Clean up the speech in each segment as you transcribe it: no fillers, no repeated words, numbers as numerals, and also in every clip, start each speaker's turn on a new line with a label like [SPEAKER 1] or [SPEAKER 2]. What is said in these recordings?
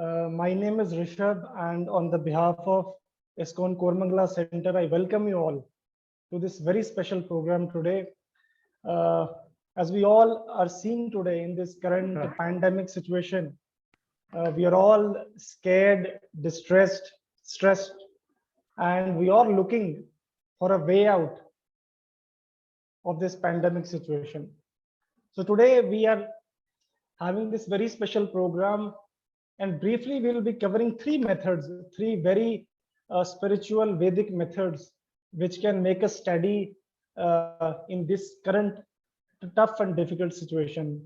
[SPEAKER 1] My name is Rishabh, and on the behalf of ISKCON Kormangala Center, I welcome you all to this very special program today. Uh, as we all are seeing today in this current pandemic situation, we are all scared, distressed, stressed, and we are looking for a way out of this pandemic situation. So today we are having this very special program, and briefly we will be covering three methods, three very spiritual Vedic methods, which can make us steady in this current tough and difficult situation,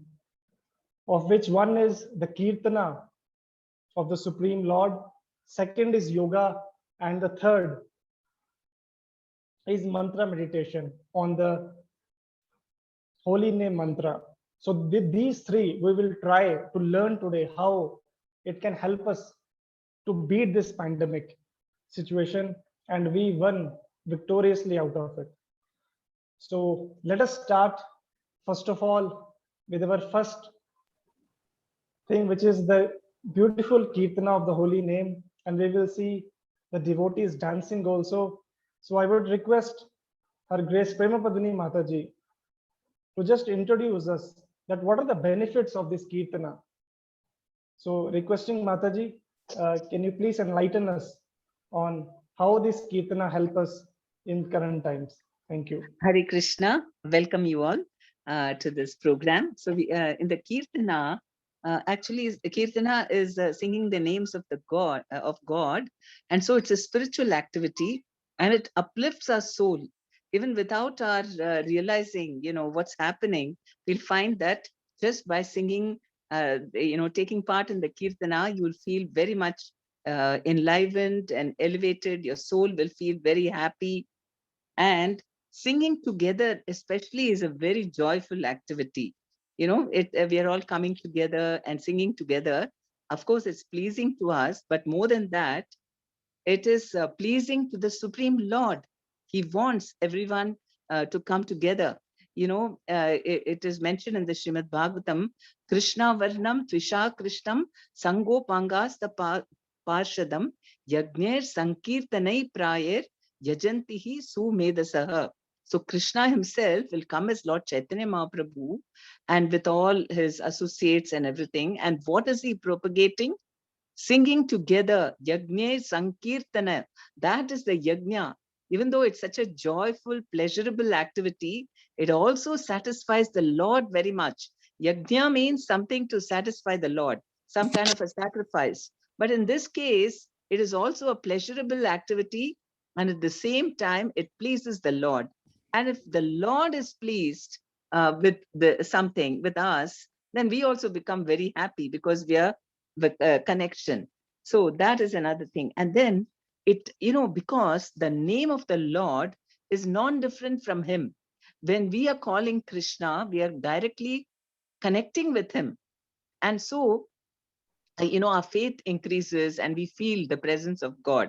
[SPEAKER 1] of which one is the Kirtana of the Supreme Lord, second is yoga, and the third is mantra meditation on the holy name mantra. So with these three, we will try to learn today how it can help us to beat this pandemic situation, and we won victoriously out of it. So let us start first of all with our first thing, which is the beautiful Kirtana of the holy name, and we will see the devotees dancing also. So I would request Her Grace Prema Padini Mataji to just introduce us that what are the benefits of this Kirtana. So requesting Mataji, can you please enlighten us on how this Kirtana help us in current times? Thank you.
[SPEAKER 2] Hare Krishna, welcome you all to this program. So we in the Kirtana, actually Kirtana is singing the names of the God, and so it's a spiritual activity, and it uplifts our soul. Even without our realizing, what's happening, we'll find that just by singing, taking part in the Kirtana, you'll feel very much enlivened and elevated. Your soul will feel very happy, and singing together especially is a very joyful activity. We are all coming together and singing together. Of course, it's pleasing to us, but more than that, it is pleasing to the Supreme Lord. He wants everyone to come together. It is mentioned in the Srimad Bhagavatam, Krishna Varnam Trisha Krishnam Sango Pangasta Parshadam Yagner Sankirtanai Prayer Yajantihi Sumedasaha. So Krishna himself will come as Lord Chaitanya Mahaprabhu and with all his associates and everything. And what is he propagating? Singing together, Yajna Sankirtana. That is the Yajna. Even though it's such a joyful, pleasurable activity, it also satisfies the Lord very much. Yajna means something to satisfy the Lord, some kind of a sacrifice. But in this case, it is also a pleasurable activity, and at the same time, it pleases the Lord. And if the Lord is pleased with something, with us, then we also become very happy because we are with connection. So that is another thing. And then because the name of the Lord is non-different from him. When we are calling Krishna, we are directly connecting with him. And so, our faith increases and we feel the presence of God.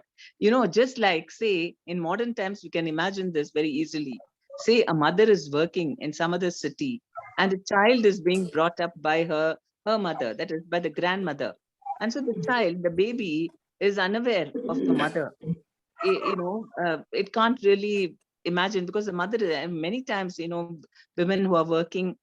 [SPEAKER 2] Just like, say, in modern times, you can imagine this very easily. Say a mother is working in some other city and a child is being brought up by her mother, that is by the grandmother. And so the baby is unaware of the mother. It can't really imagine, because the mother, many times, women who are working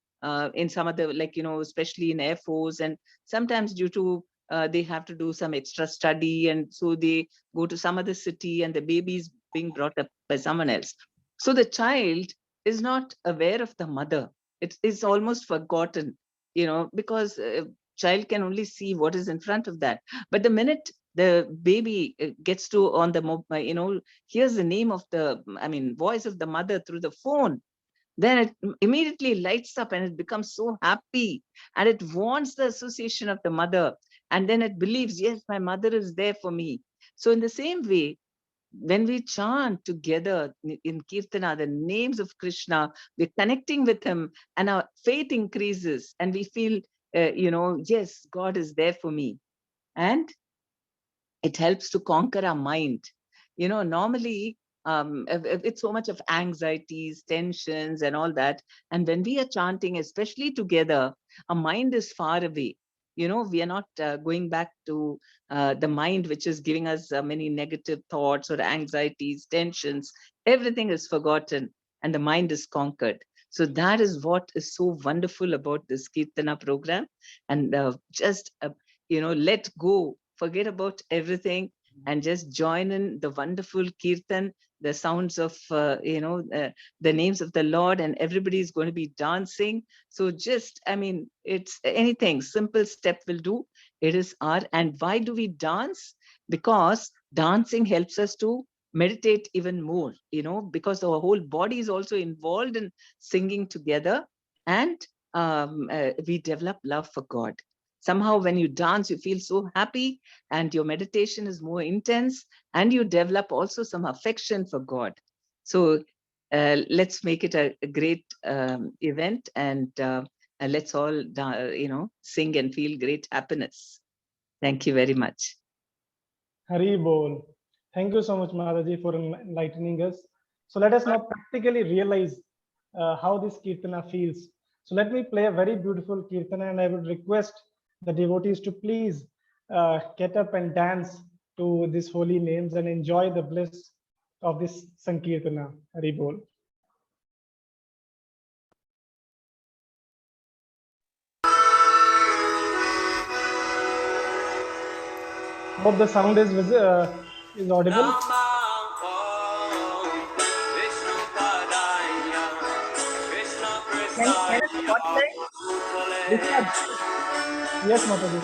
[SPEAKER 2] in some other, like, especially in Air Force, and sometimes due to they have to do some extra study, and so they go to some other city and the baby is being brought up by someone else. So the child is not aware of the mother. It is almost forgotten, because child can only see what is in front of that. But the minute the baby gets to on the mobile, hears the name of voice of the mother through the phone, then it immediately lights up and it becomes so happy, and it wants the association of the mother, and then it believes, yes, my mother is there for me. So in the same way, when we chant together in Kirtana the names of Krishna, we're connecting with him, and our faith increases, and we feel, yes, God is there for me. And it helps to conquer our mind. Normally, it's so much of anxieties, tensions, and all that. And when we are chanting, especially together, our mind is far away. we are not going back to the mind, which is giving us many negative thoughts or anxieties, tensions. Everything is forgotten and the mind is conquered. So that is what is so wonderful about this Kirtana program. And just, let go, forget about everything, and just join in the wonderful Kirtan, the sounds of, the names of the Lord, and everybody is going to be dancing. So just, it's anything, simple step will do. It is art. And why do we dance? Because dancing helps us to meditate even more, because our whole body is also involved in singing together. And we develop love for God. Somehow when you dance, you feel so happy and your meditation is more intense, and you develop also some affection for God. So let's make it a great event, and let's all, sing and feel great happiness. Thank you very much.
[SPEAKER 1] Hari Bol. Thank you so much, Mataji, for enlightening us. So let us now practically realize how this Kirtana feels. So let me play a very beautiful Kirtana, and I would request the devotees to please get up and dance to these holy names and enjoy the bliss of this Sankirtana. Hari Bol. Hope the sound is audible.
[SPEAKER 2] Can I spotlight?
[SPEAKER 1] Yes, Mataji.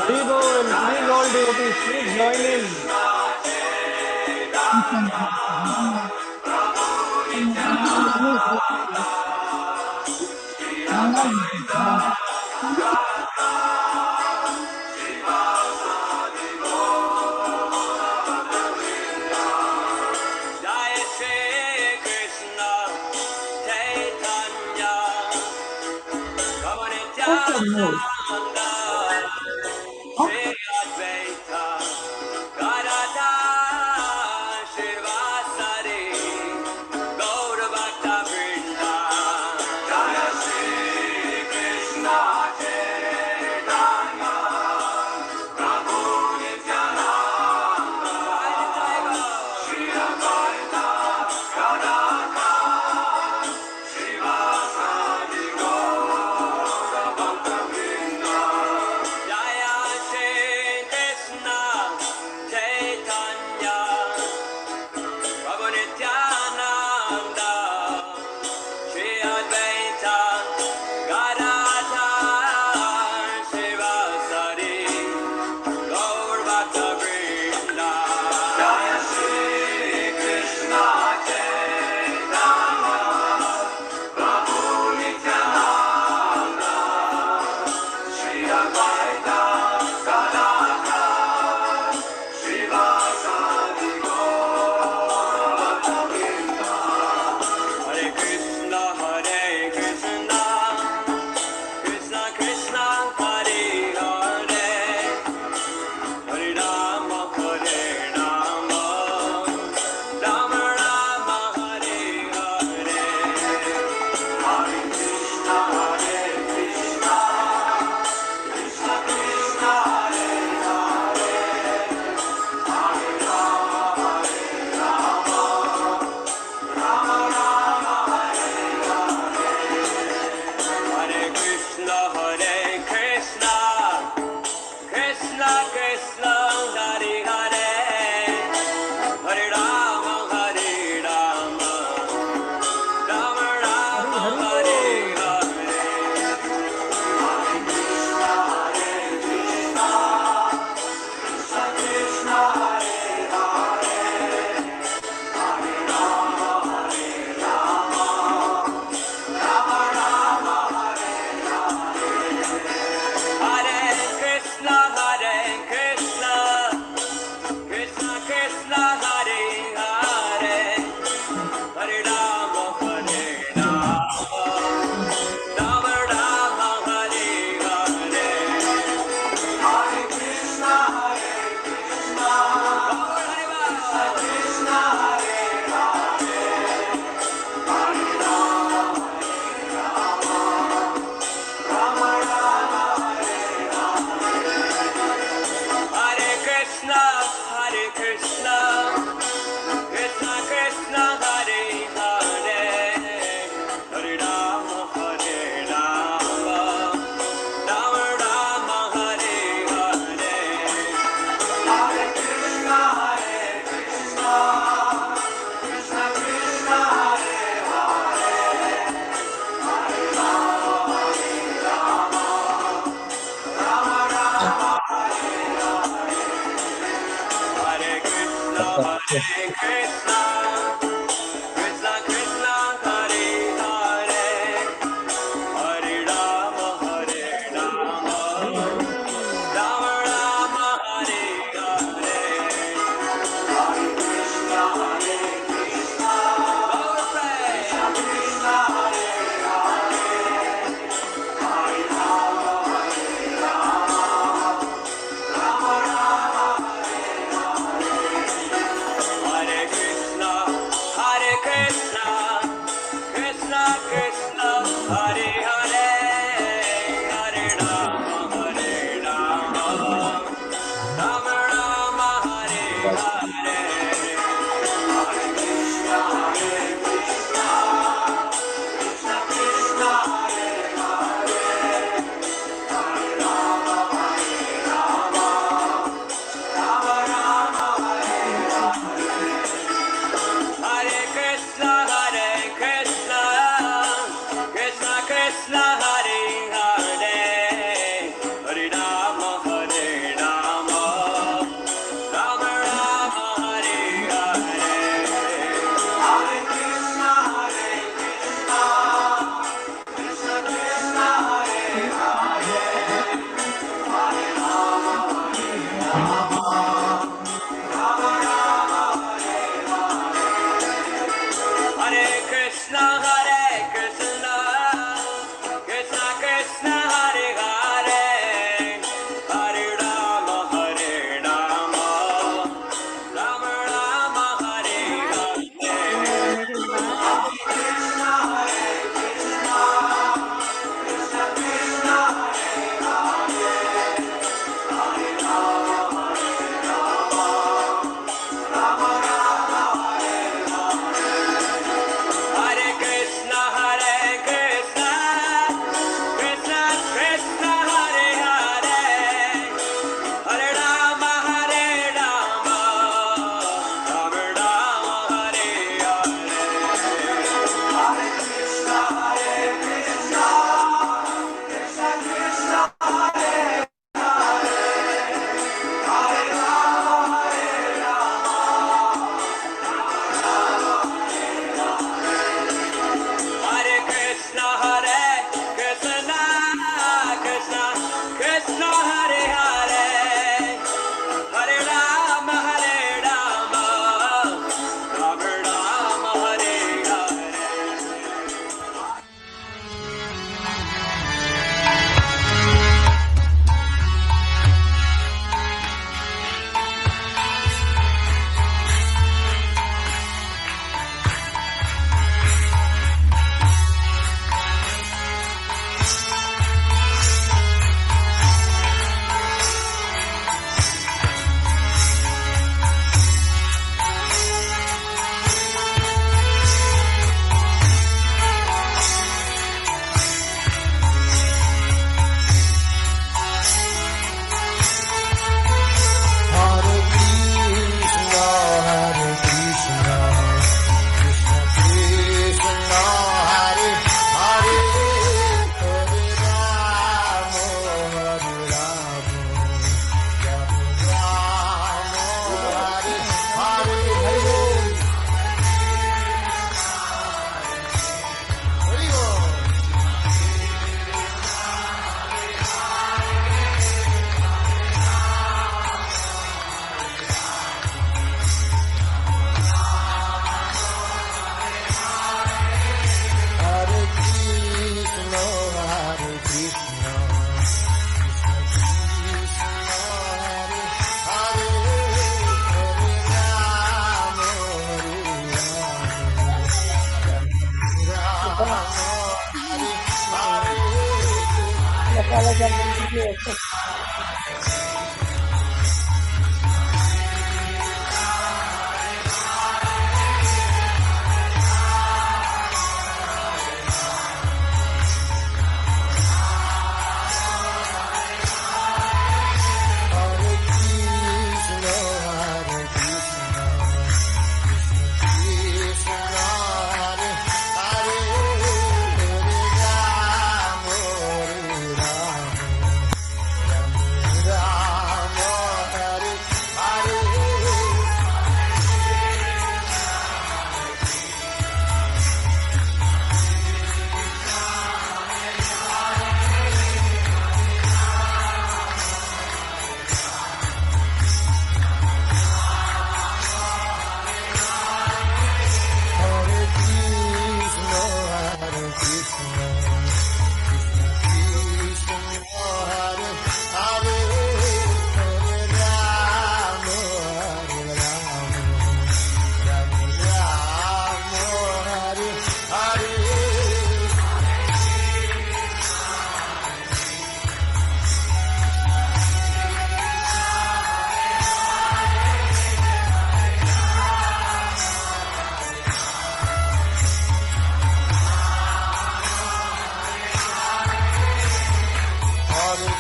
[SPEAKER 1] Please all devotees, please join in.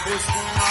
[SPEAKER 3] Krishna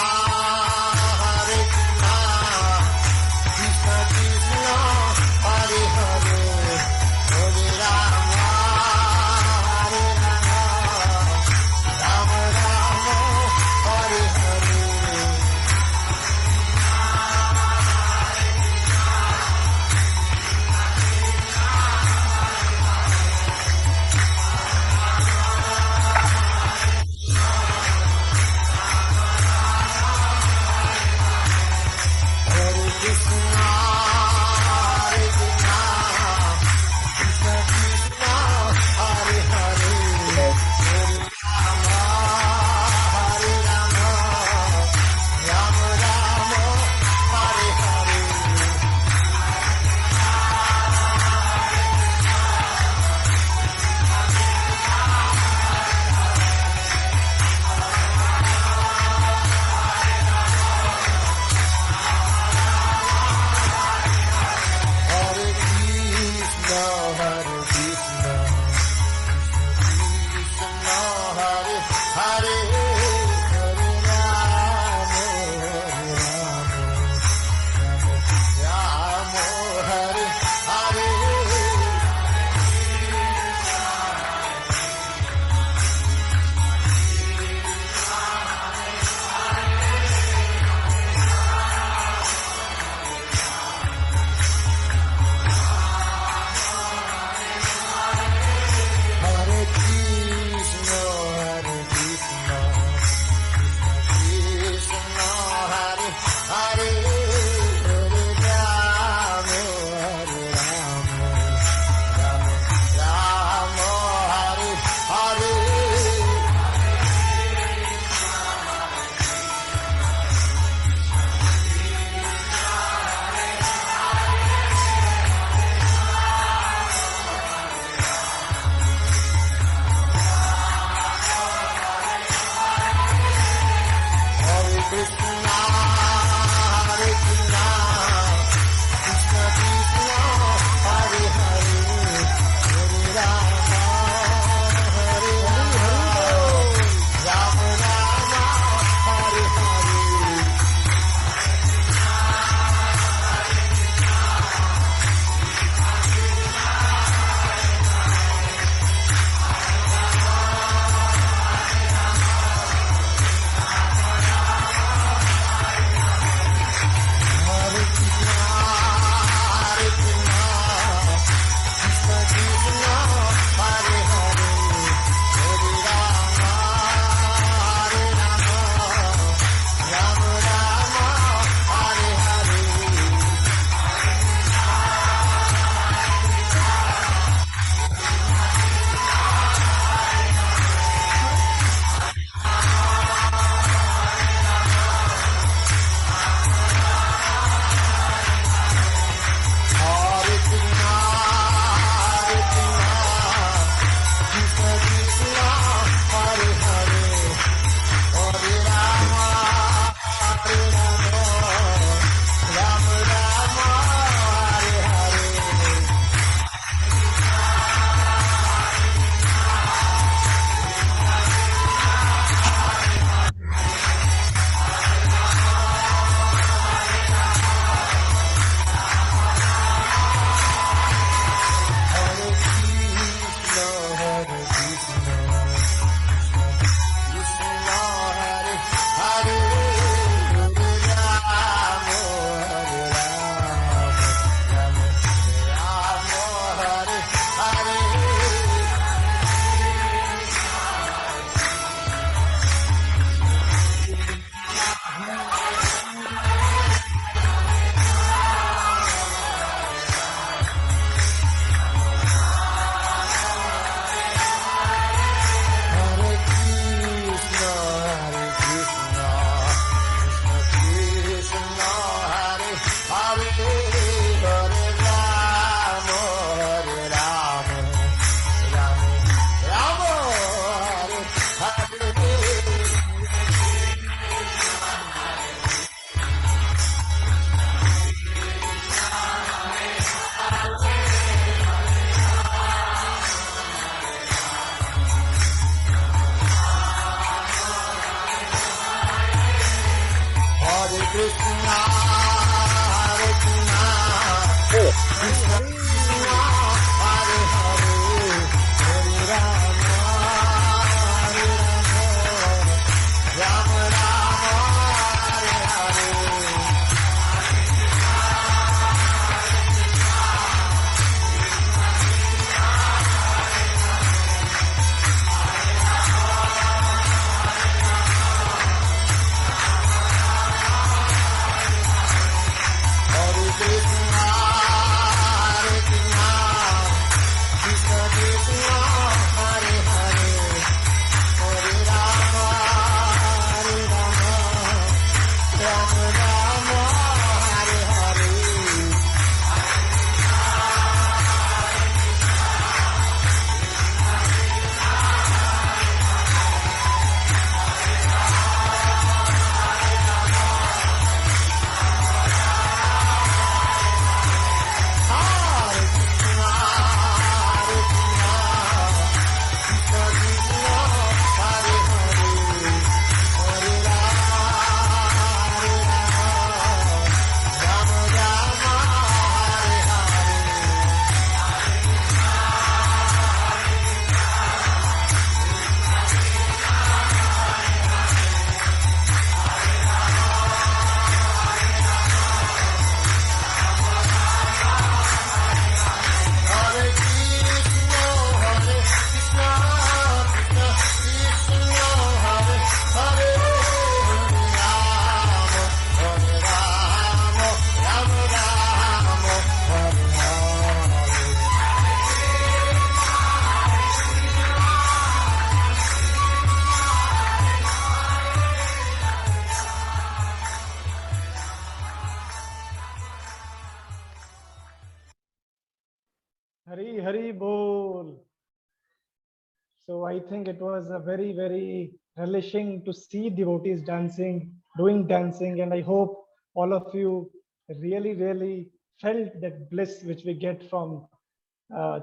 [SPEAKER 1] Hari Hari Bol. So I think it was a very, very relishing to see devotees dancing, doing dancing, and I hope all of you really, really felt that bliss which we get from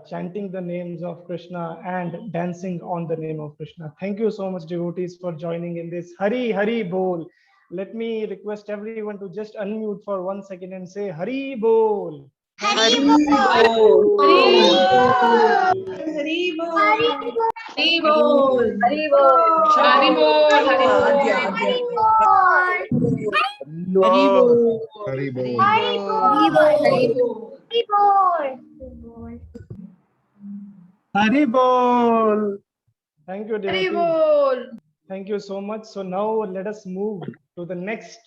[SPEAKER 1] chanting the names of Krishna and dancing on the name of Krishna. Thank you so much, devotees, for joining in this Hari Hari Bol. Let me request everyone to just unmute for 1 second and say Hari Bol.
[SPEAKER 3] Hari Bol.
[SPEAKER 4] Hari Bol.
[SPEAKER 3] Hari Bol.
[SPEAKER 4] Hari Bol.
[SPEAKER 3] Hari Bol.
[SPEAKER 5] Hari Bol.
[SPEAKER 1] Hari Bol. Thank you,
[SPEAKER 3] Hari
[SPEAKER 1] devotees.
[SPEAKER 3] Bol.
[SPEAKER 1] Thank you so much. So now let us move to the next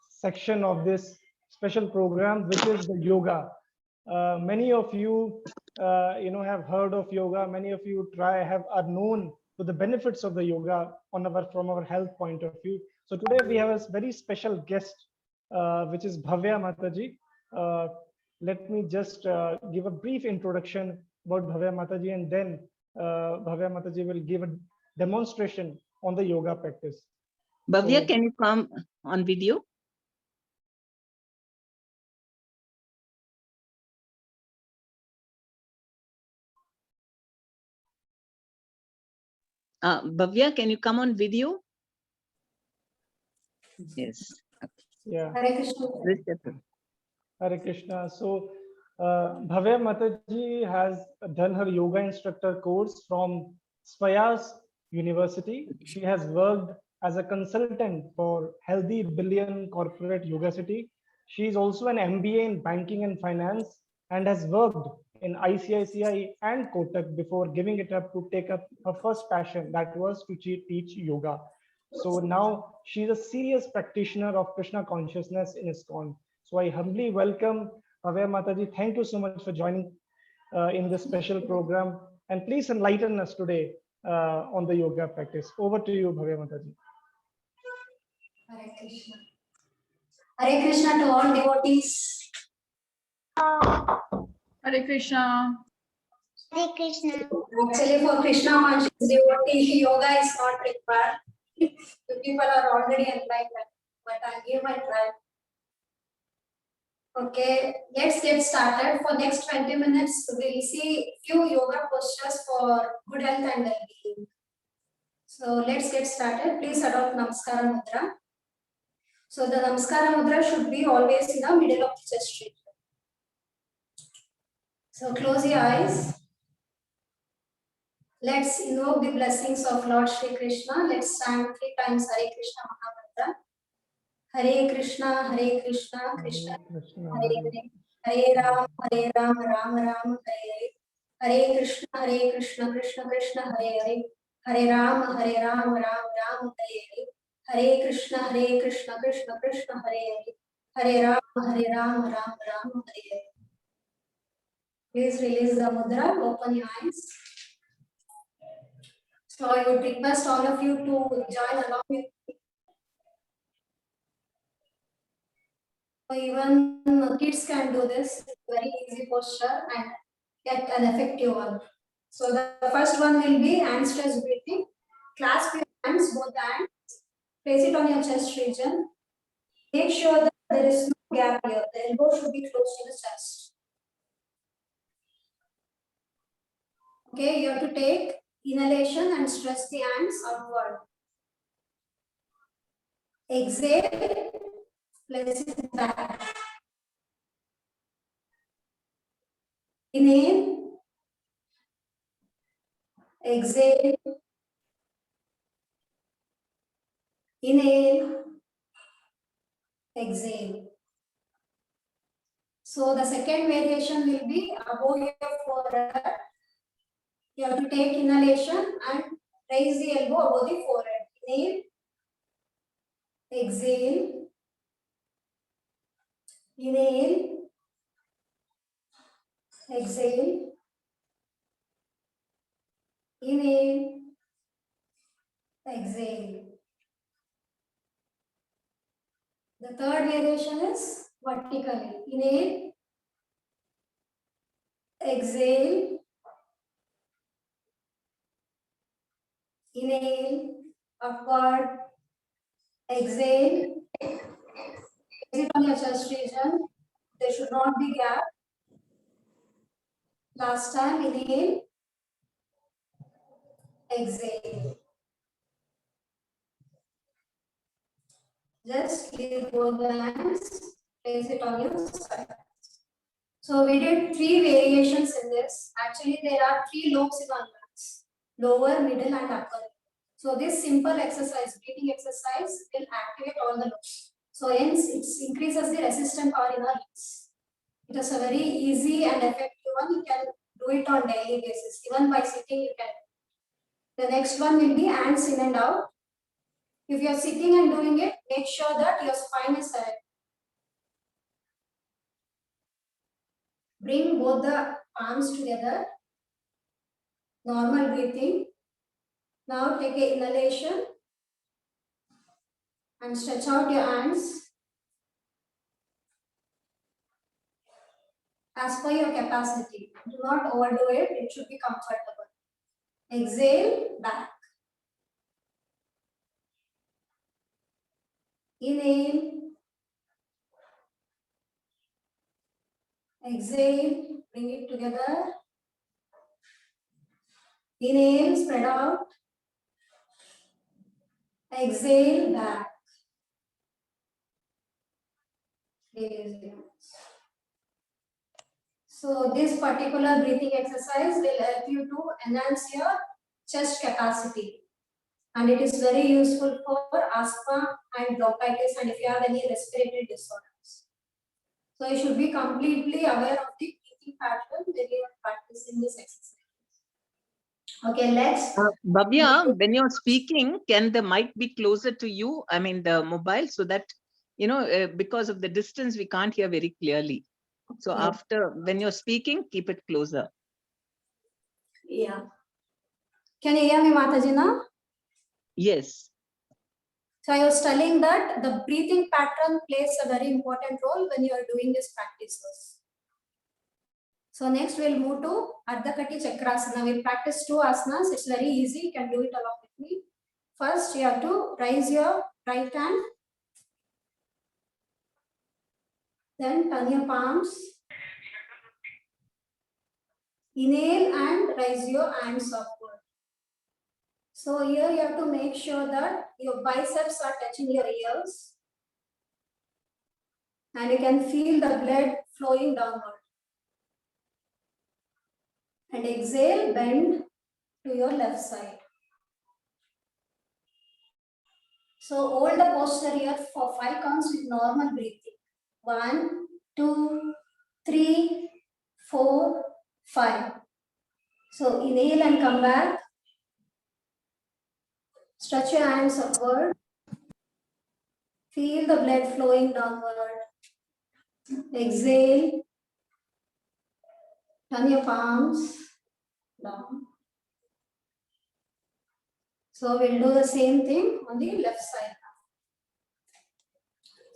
[SPEAKER 1] section of this special program, which is the yoga. Many of you, have heard of yoga. Many of you are known to the benefits of the yoga from our health point of view. So today we have a very special guest, which is Bhavya Mataji. Let me just give a brief introduction about Bhavya Mataji, and then Bhavya Mataji will give a demonstration on the yoga practice.
[SPEAKER 2] Bhavya,
[SPEAKER 1] So-
[SPEAKER 2] can you come on video? Bhavya, can you come on video? Yes.
[SPEAKER 1] Yeah.
[SPEAKER 3] Hare Krishna.
[SPEAKER 1] Hare Krishna. So, Bhavya Mataji has done her yoga instructor course from Swayas University. She has worked as a consultant for Healthy Billion Corporate Yoga City. She is also an MBA in banking and finance and has worked in ICICI and Kotak before giving it up to take up her first passion, that was to teach yoga. So now she's a serious practitioner of Krishna consciousness in ISKCON. So I humbly welcome Bhavya Mataji. Thank you so much for joining in this special program. And please enlighten us today on the yoga practice. Over to you, Bhavya Mataji.
[SPEAKER 3] Hare Krishna. Hare Krishna to all devotees.
[SPEAKER 4] Hare Krishna.
[SPEAKER 6] Hare Krishna.
[SPEAKER 3] Actually, for Krishna conscious devotee, yoga is not required. The people are already enlightened, but I'll give my try. Okay, let's get started. For next 20 minutes, we'll see few yoga postures for good health and well-being. So let's get started. Please adopt Namaskara Mudra. So the Namaskara Mudra should be always in the middle of the chest region. So close your eyes. Let's invoke the blessings of Lord Shri Krishna. Let's chant 3 times Hare Krishna Mahamantra. Hare Krishna, Krishna
[SPEAKER 1] Krishna,
[SPEAKER 3] Hare Hare, Hare Ram, Ram Ram, Hare Hare. Hare Krishna, Krishna Krishna, Hare Hare. Hare Ram, Ram Ram, Hare Hare. Hare Krishna, Krishna Krishna, Hare Hare. Hare Ram, Ram Ram, Hare Hare. Please release the mudra, open your eyes. So I would request all of you to join along with me. So even kids can do this. It's very easy posture and get an effective one. So the first one will be hand stretch breathing. Clasp your hands, both hands. Place it on your chest region. Make sure that there is no gap here. The elbow should be close to the chest. Okay, you have to take inhalation and stretch the hands outward. Exhale, place it back. Inhale, exhale, inhale, exhale. So the second variation will be above your forehead. You have to take inhalation and raise the elbow above the forehead. Inhale, exhale, inhale, exhale, inhale, exhale. The third variation is vertically. Inhale, exhale, inhale, upward, exhale. Place it on your chest region. There should not be gap. Last time, inhale, exhale. Just leave both the hands, place it on your side. So we did 3 variations in this. Actually, there are 3 lobes in our lungs: lower, middle, and upper. So this simple exercise, breathing exercise, will activate all the lobes. So hence, it increases the resistant power in our lungs. It is a very easy and effective one. You can do it on daily basis. Even by sitting, you can. The next one will be hands in and out. If you are sitting and doing it, make sure that your spine is erect. Bring both the palms together. Normal breathing. Now take an inhalation and stretch out your hands as per your capacity. Do not overdo it. It should be comfortable. Exhale, back. Inhale. Exhale, bring it together. Inhale, spread out. Exhale, back. Release the hands. So this particular breathing exercise will help you to enhance your chest capacity. And it is very useful for asthma and bronchitis and if you have any respiratory disorders. So you should be completely aware of the breathing pattern when you are practicing this exercise. Okay, let's.
[SPEAKER 2] Bhavya, when you're speaking, can the mic be closer to you? I mean, the mobile, so that, because of the distance, we can't hear very clearly. So after, when you're speaking, keep it closer.
[SPEAKER 3] Yeah. Can you hear me, Mataji, now?
[SPEAKER 2] Yes.
[SPEAKER 3] So I was telling that the breathing pattern plays a very important role when you are doing these practices. So next we'll move to Ardha Kati Chakrasana. We'll practice 2 asanas. It's very easy. You can do it along with me. First, you have to raise your right hand. Then turn your palms. Inhale and raise your hands upward. So here you have to make sure that your biceps are touching your ears. And you can feel the blood flowing downward. And exhale, bend to your left side. So hold the posture here for 5 counts with normal breathing. 1, 2, 3, 4, 5. So inhale and come back. Stretch your hands upward. Feel the blood flowing downward. Exhale. Turn your palms down. So we'll do the same thing on the left side.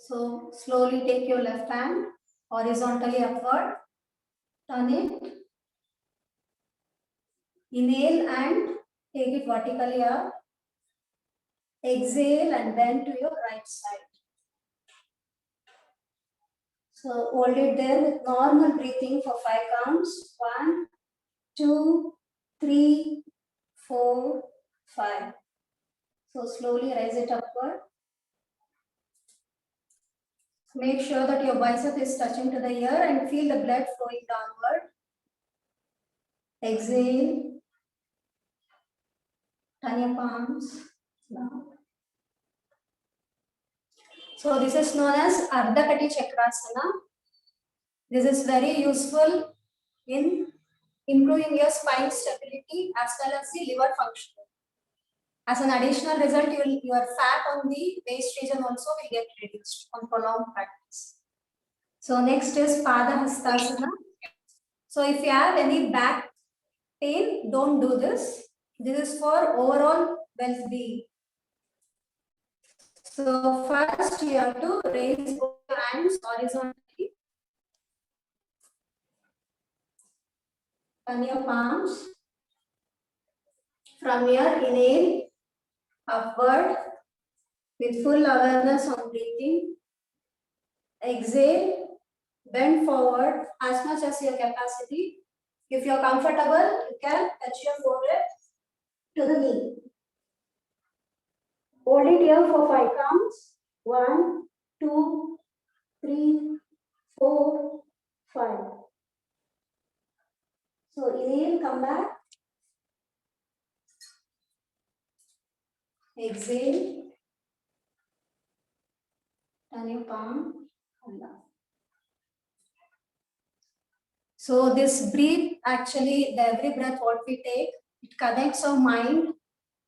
[SPEAKER 3] So slowly take your left hand horizontally upward. Turn it. Inhale and take it vertically up. Exhale and bend to your right side. So hold it there with normal breathing for 5 counts. 1, 2, 3, 4, 5. So slowly raise it upward. Make sure that your bicep is touching to the ear and feel the blood flowing downward. Exhale. Turn your palms down. So this is known as Ardha Kati Chakrasana. This is very useful in improving your spine stability as well as the liver function. As an additional result, your fat on the waist region also will get reduced on prolonged practice. So next is Pada Hastasana. So if you have any back pain, don't do this. This is for overall well-being. So first you have to raise both your hands horizontally. Turn your palms. From here, inhale upward with full awareness on breathing. Exhale, bend forward as much as your capacity. If you're comfortable, you can touch your forehead to the knee. Hold it here for 5 counts. 1, 2, 3, 4, 5. So inhale, come back. Exhale. Turn your palm and down. So this breathe, actually, every breath what we take, it connects our mind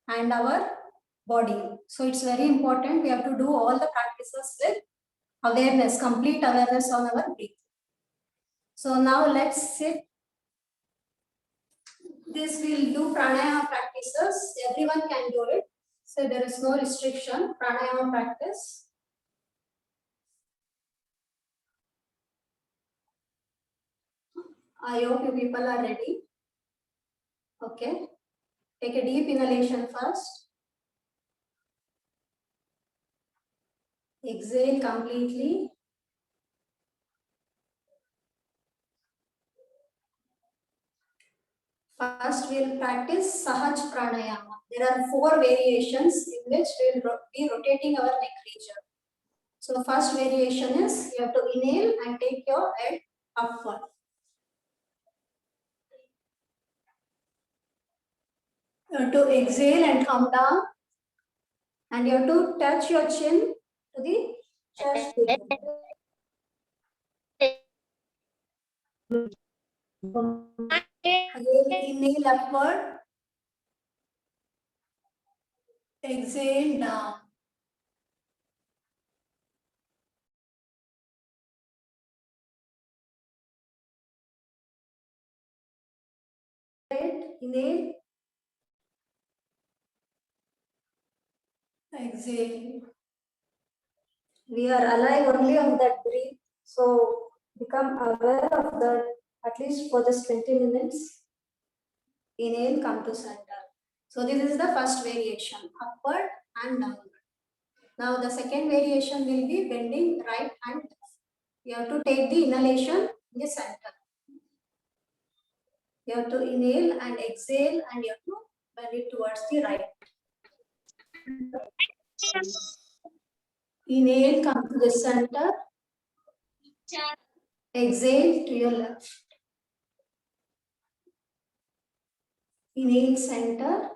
[SPEAKER 3] and our body. So it's very important. We have to do all the practices with awareness, complete awareness on our breathing. So now let's sit. This will do pranayama practices. Everyone can do it. So there is no restriction. Pranayama practice. I hope you people are ready. Okay. Take a deep inhalation first. Exhale completely. First, we'll practice Sahaj Pranayama. There are 4 variations in which we'll be rotating our neck region. So the first variation is you have to inhale and take your head upward. You have to exhale and come down. And you have to touch your chin to the chest region. Again, inhale upward. Exhale down. Inhale. Exhale. We are alive only on that breath. So become aware of that at least for just 20 minutes. Inhale, come to center. So this is the first variation, upward and downward. Now the second variation will be bending right hand. You have to take the inhalation in the center. You have to inhale and exhale and you have to bend it towards the right. Inhale, come to the center. Exhale to your left. Inhale center.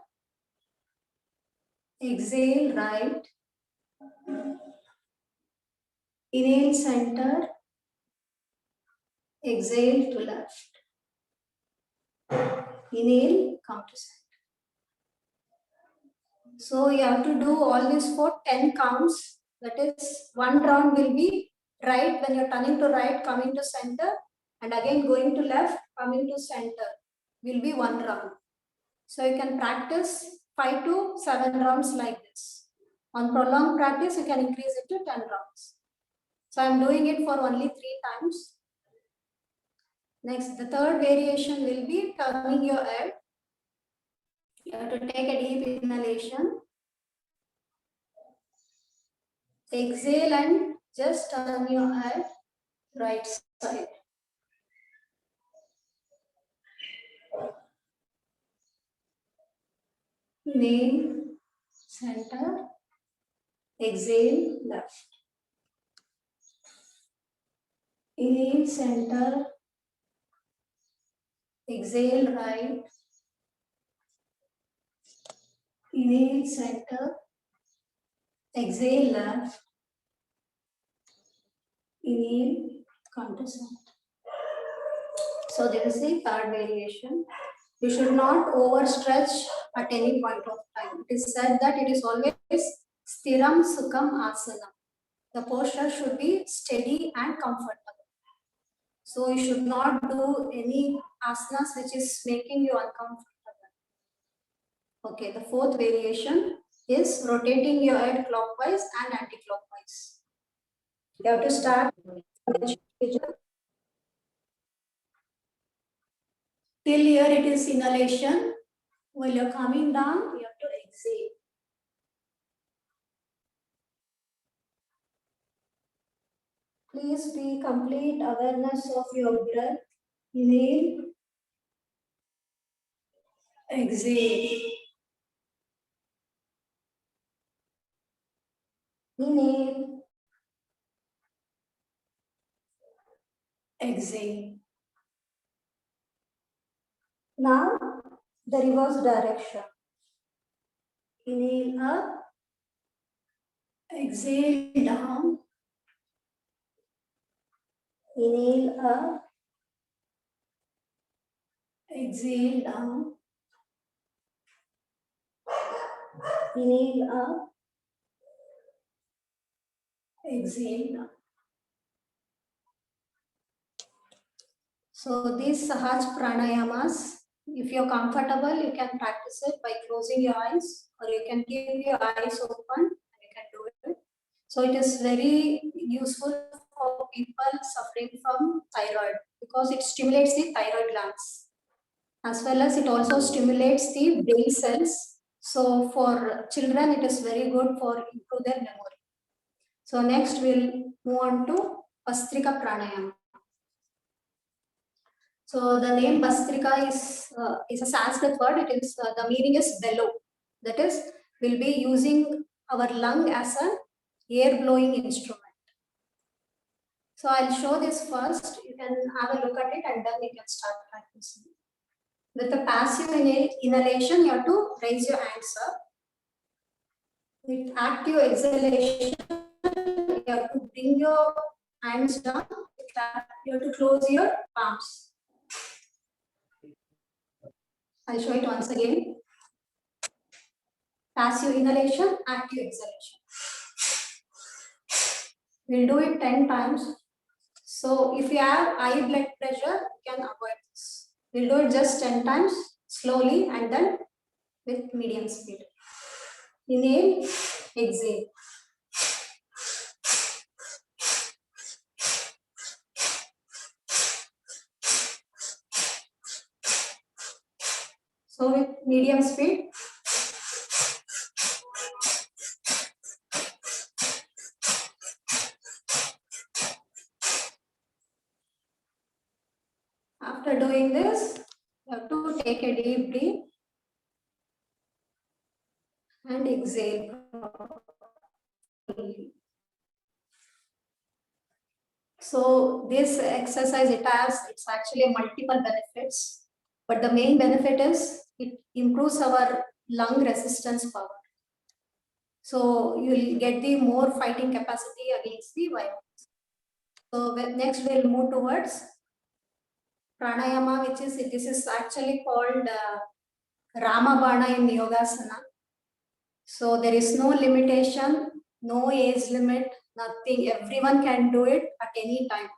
[SPEAKER 3] Exhale right. Inhale center. Exhale to left. Inhale, come to center. So you have to do all this for 10 counts. That is, one round will be right when you're turning to right, coming to center, and again going to left, coming to center. Will be one round. So you can practice 5 to 7 rounds like this. On prolonged practice, you can increase it to 10 rounds. So I'm doing it for only 3 times. Next, the third variation will be turning your head. You have to take a deep inhalation. Exhale and just turn your head right side. Inhale, center. Exhale, left. Inhale, center. Exhale, right. Inhale, center. Exhale, left. Inhale, come to center. So this is the third variation. You should not overstretch at any point of time. It is said that it is always Sthiram Sukham Asana. The posture should be steady and comfortable. So you should not do any asanas which is making you uncomfortable. Okay, the fourth variation is rotating your head clockwise and anti-clockwise. You have to start till here it is inhalation. While you're coming down, you have to exhale. Please be complete awareness of your breath. Inhale. Exhale. Inhale. Exhale. Now, the reverse direction. Inhale up. Exhale down. Inhale up. Exhale down. Inhale up. Exhale down. So these Sahaj pranayamas, if you're comfortable, you can practice it by closing your eyes, or you can keep your eyes open and you can do it. So it is very useful for people suffering from thyroid because it stimulates the thyroid glands, as well as it also stimulates the brain cells. So for children, it is very good for improve their memory. So next we'll move on to Bastrika Pranayama. So the name Bastrika is a Sanskrit word. It is the meaning is bellow. That is, we'll be using our lung as an air blowing instrument. So I'll show this first. You can have a look at it and then you can start practicing. With the passive inhalation, you have to raise your hands up. With active exhalation, you have to bring your hands down. You have to close your palms. I'll show it once again. Passive inhalation, active exhalation. We'll do it 10 times. So if you have high blood pressure, you can avoid this. We'll do it just 10 times, slowly and then with medium speed. Inhale, exhale. So with medium speed. After doing this, you have to take a deep breath and exhale. So this exercise, it's actually multiple benefits, but the main benefit is it improves our lung resistance power. So you'll get the more fighting capacity against the virus. So next we'll move towards pranayama, this is actually called Ramabana in Yogasana. So there is no limitation, no age limit, nothing. Everyone can do it at any time.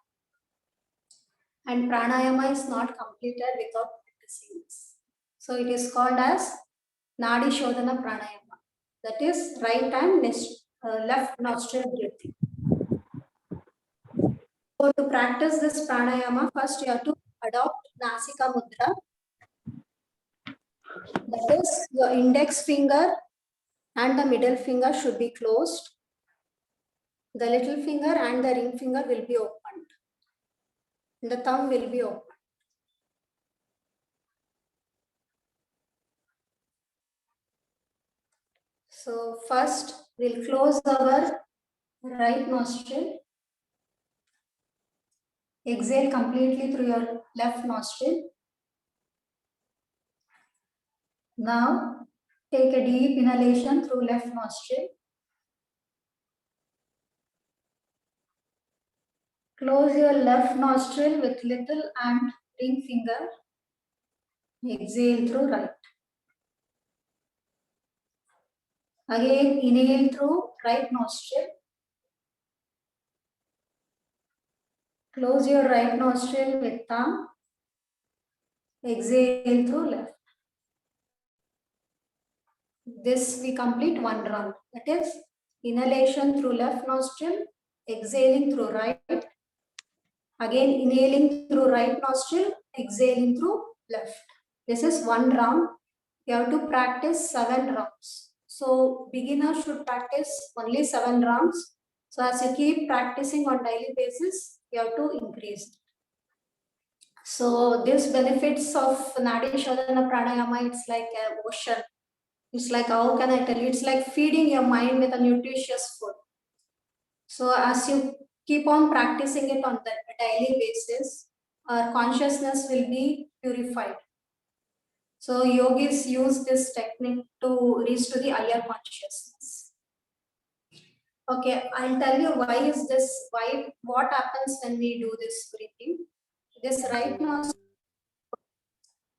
[SPEAKER 3] And pranayama is not completed without practicing this. So it is called as Nadi Shodhana Pranayama. That is right hand, left nostril breathing. So to practice this pranayama, first you have to adopt Nasika Mudra. That is, your index finger and the middle finger should be closed. The little finger and the ring finger will be opened. The thumb will be open. So first we'll close our right nostril. Exhale completely through your left nostril. Now take a deep inhalation through left nostril. Close your left nostril with little and ring finger. Exhale through right. Again, inhale through right nostril. Close your right nostril with thumb. Exhale through left. This we complete one round. That is inhalation through left nostril, exhaling through right. Again, inhaling through right nostril, exhaling through left. This is one round. You have to practice 7 rounds. So beginners should practice only 7 rounds. So as you keep practicing on daily basis, you have to increase. So this benefits of Nadi Shodhana Pranayama, it's like a ocean. It's like, how can I tell you? It's like feeding your mind with a nutritious food. So as you keep on practicing it on the daily basis, our consciousness will be purified. So yogis use this technique to reach to the higher consciousness. Okay, I'll tell you what happens when we do this breathing. This right nostril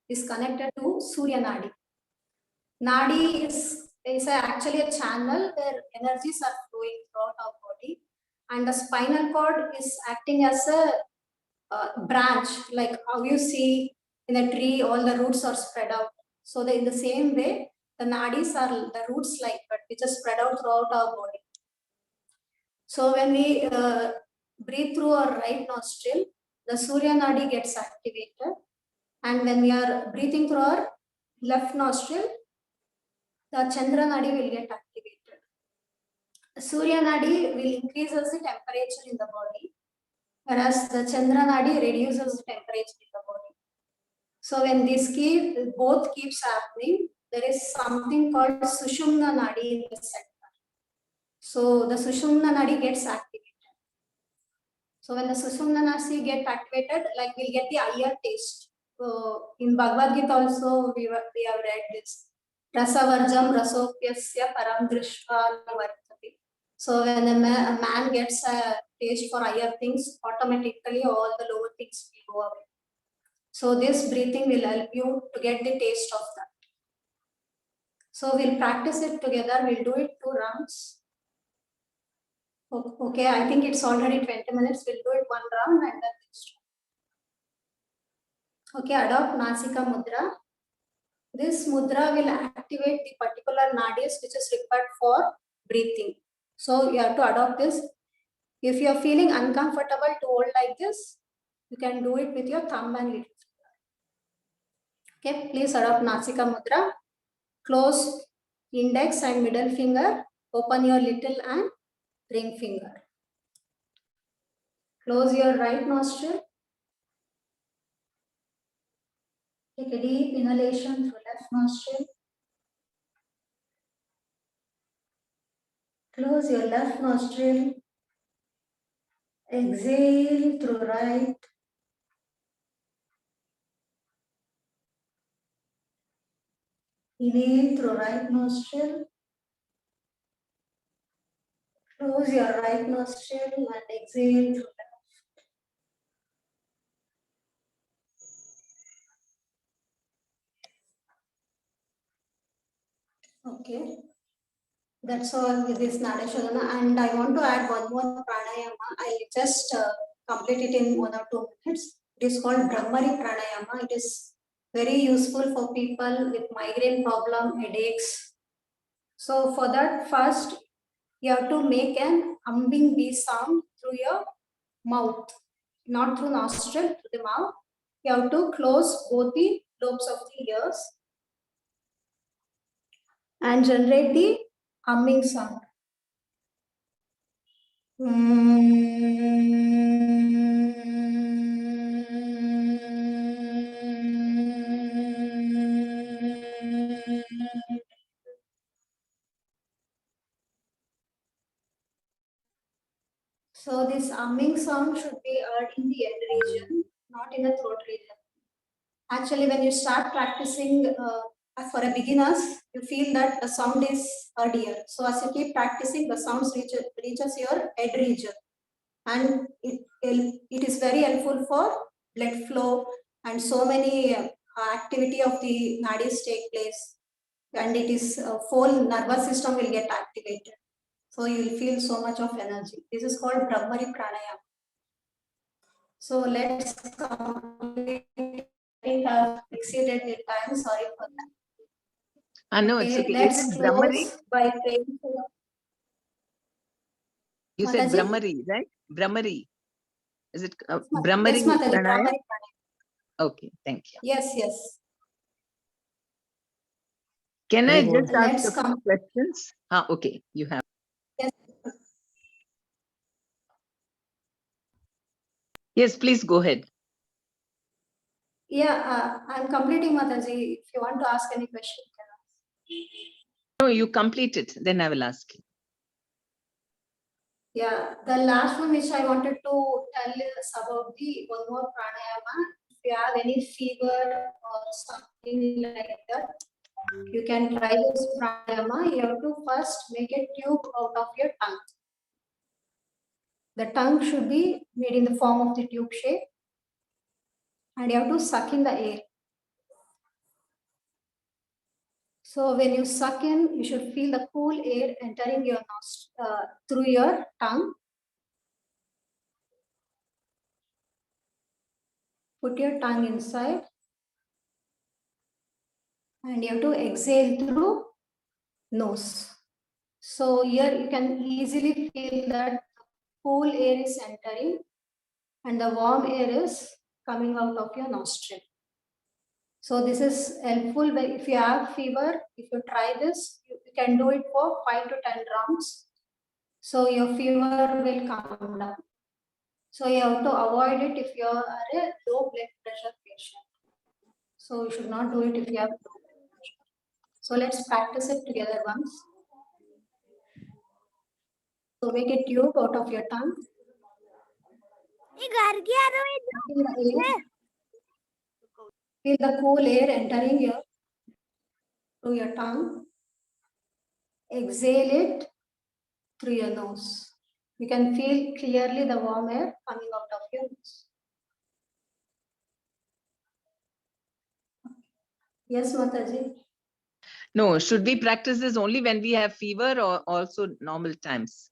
[SPEAKER 3] is connected to Surya Nadi. Nadi is actually a channel where energies are flowing throughout our body, and the spinal cord is acting as a branch, like how you see in a tree, all the roots are spread out. So in the same way, the nadis are the roots like that, which are spread out throughout our body. So when we breathe through our right nostril, the Surya Nadi gets activated, and when we are breathing through our left nostril, the Chandra Nadi will get activated. The Surya Nadi will increases the temperature in the body, whereas the Chandra Nadi reduces the temperature in the body. So when both keeps happening, there is something called Sushumna Nadi in the center. So the Sushumna Nadi gets activated. So when the Sushumna Nadi gets activated, like we'll get the higher taste. So in Bhagavad Gita also we have read this. Rasavarjam rasopyasya param drishva nivartati. So when a man gets a taste for higher things, automatically all the lower things will go away. So this breathing will help you to get the taste of that. So we'll practice it together. We'll do it 2 rounds. Okay, I think it's already 20 minutes. We'll do it 1 round and then next round. Okay, adopt Nasika Mudra. This mudra will activate the particular nadis which is required for breathing. So you have to adopt this. If you are feeling uncomfortable to hold like this, you can do it with your thumb and little finger. Okay, please adopt Nasika Mudra. Close index and middle finger. Open your little and ring finger. Close your right nostril. Take a deep inhalation through left nostril. Close your left nostril. Exhale through right. Inhale through right nostril. Close your right nostril and exhale through left. Okay. That's all with this Nadashodhana. And I want to add one more pranayama. I just complete it in 1 or 2 minutes. It is called Brahmari Pranayama. It is very useful for people with migraine problem, headaches. So for that, first you have to make an humming bee sound through your mouth, not through nostril, through the mouth. You have to close both the lobes of the ears and generate the humming sound. So this humming sound should be heard in the end region, not in the throat region. Actually, when you start practicing for a beginners, you feel that the sound is heard here. So as you keep practicing, the sounds reaches your head region. And it is very helpful for blood flow and so many activity of the nadis take place, and it is whole nervous system will get activated. So you will feel so much of energy. This is called Brahmari Pranayama. So let's complete. I think I've exceeded the time. Sorry for that.
[SPEAKER 2] No, it's okay.
[SPEAKER 3] Let's
[SPEAKER 2] Is it Brahmari?
[SPEAKER 3] close by praying for
[SPEAKER 2] You said
[SPEAKER 3] Mataji?
[SPEAKER 2] Brahmari, right? Brahmari. Is it
[SPEAKER 3] Yes,
[SPEAKER 2] Brahmari
[SPEAKER 3] Mataji,
[SPEAKER 2] Pranayama?
[SPEAKER 3] Brahmari Pranayama.
[SPEAKER 2] Okay, thank you.
[SPEAKER 3] Yes, yes.
[SPEAKER 2] Can I
[SPEAKER 1] Very good.
[SPEAKER 2] just ask
[SPEAKER 3] Let's
[SPEAKER 2] a few
[SPEAKER 3] come.
[SPEAKER 2] questions? Okay, you have.
[SPEAKER 3] Yes.
[SPEAKER 2] Yes, please go ahead.
[SPEAKER 3] Yeah, I'm completing, Mataji. If you want to ask any question, you can ask.
[SPEAKER 2] No, you complete it, then I will ask you.
[SPEAKER 3] Yeah, the last one which I wanted to tell is about the one more pranayama. If you have any fever or something like that, you can try this pranayama. You have to first make a tube out of your tongue. The tongue should be made in the form of the tube shape, and you have to suck in the air. So when you suck in, you should feel the cool air entering your nose through your tongue. Put your tongue inside, and you have to exhale through nose. So here you can easily feel that cool air is entering and the warm air is coming out of your nostril. So this is helpful if you have fever. If you try this, you can do it for 5 to 10 rounds. So your fever will come down. So you have to avoid it if you are a low blood pressure patient. So you should not do it if you have low blood pressure. So let's practice it together once. So make a tube out of your tongue. Feel the cool air entering your through your tongue. Exhale it through your nose. You can feel clearly the warm air coming out of your nose. Yes, Mataji.
[SPEAKER 2] No, should we practice this only when we have fever or also normal times?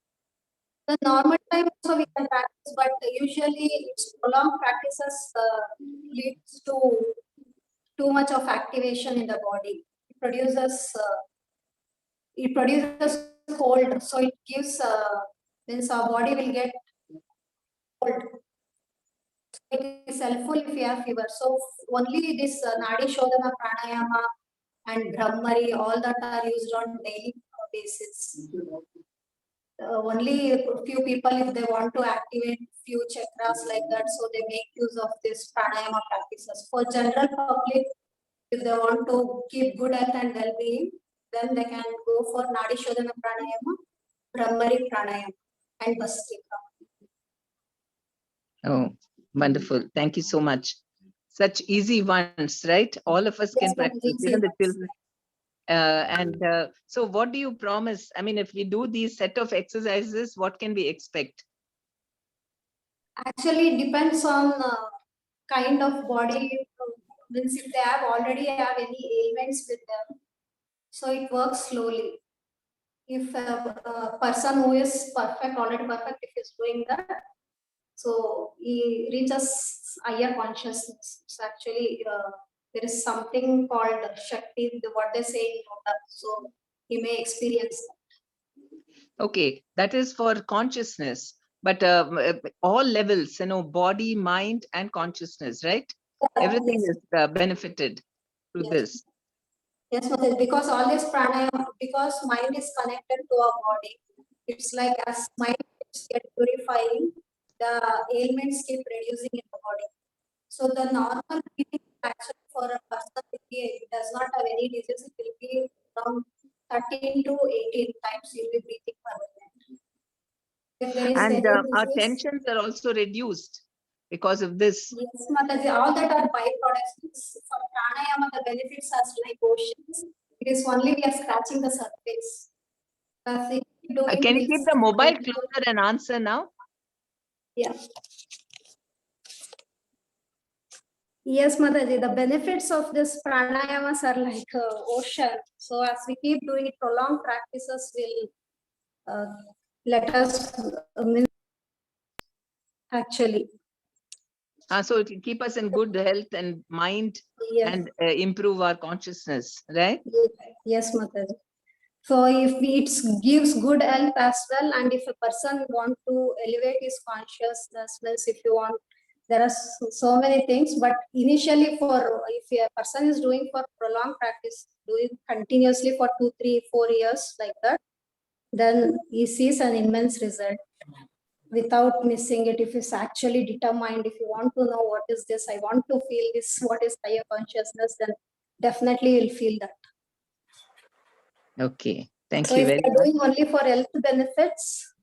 [SPEAKER 3] The normal time also we can practice, but usually it's prolonged practices leads to too much of activation in the body. It produces cold, so it gives means our body will get cold. It is helpful if you have fever. So only this Nadi Shodhana Pranayama and Brahmari, all that are used on daily basis. Only a few people, if they want to activate few chakras like that, so they make use of this pranayama practices. For general public, if they want to keep good health and well-being, then they can go for Nadi Shodhana Pranayama, Brahmari Pranayama, and Bhastrika.
[SPEAKER 2] Oh, wonderful. Thank you so much. Such easy ones, right? All of us can
[SPEAKER 3] Yes, Mataji,
[SPEAKER 2] practice, even the children. So what do you promise? I mean, if we do these set of exercises, what can we expect?
[SPEAKER 3] actually it depends on kind of body. Means if they already have any ailments with them, so it works slowly. If a person who is already perfect, if he's doing that, so he reaches higher consciousness. So actually, there is something called Shakti, what they say in yoga. So he may experience that.
[SPEAKER 2] Okay, that is for consciousness, but all levels, body, mind, and consciousness, right? Everything
[SPEAKER 3] Yes.
[SPEAKER 2] is benefited through
[SPEAKER 3] Yes.
[SPEAKER 2] this.
[SPEAKER 3] Yes, Mataji, because all this pranayama, because mind is connected to our body, it's like as mind gets purifying, the ailments keep reducing in the body. So the normal breathing actually for a person if he does not have any disease, it will be around 13 to 18 times you'll be breathing per minute. If there is
[SPEAKER 2] And
[SPEAKER 3] any
[SPEAKER 2] our
[SPEAKER 3] disease,
[SPEAKER 2] tensions are also reduced because of this.
[SPEAKER 3] yes, Mataji, all that are byproducts. For pranayama, the benefits are like oceans. It is only we are scratching the surface. As we keep doing,
[SPEAKER 2] Can you
[SPEAKER 3] we'll
[SPEAKER 2] keep the mobile
[SPEAKER 3] see-
[SPEAKER 2] closer and answer now?
[SPEAKER 3] Yeah. Yes, Mataji, the benefits of this pranayamas are like ocean. So as we keep doing it, prolonged practices will let us actually.
[SPEAKER 2] So it will keep us in good health and mind
[SPEAKER 3] Yes.
[SPEAKER 2] and improve our consciousness, right?
[SPEAKER 3] Yes, Mataji. So if it gives good health as well, and if a person want to elevate his consciousness, means if you want, there are so many things. But initially, for if a person is doing for prolonged practice, doing continuously for 2, 3, 4 years like that, then he sees an immense result without missing it. If he's actually determined, if you want to know what is this, I want to feel this, what is higher consciousness, then definitely you'll feel that.
[SPEAKER 2] Okay, thank
[SPEAKER 3] So
[SPEAKER 2] you
[SPEAKER 3] if
[SPEAKER 2] very
[SPEAKER 3] you're
[SPEAKER 2] much.
[SPEAKER 3] doing only for health benefits,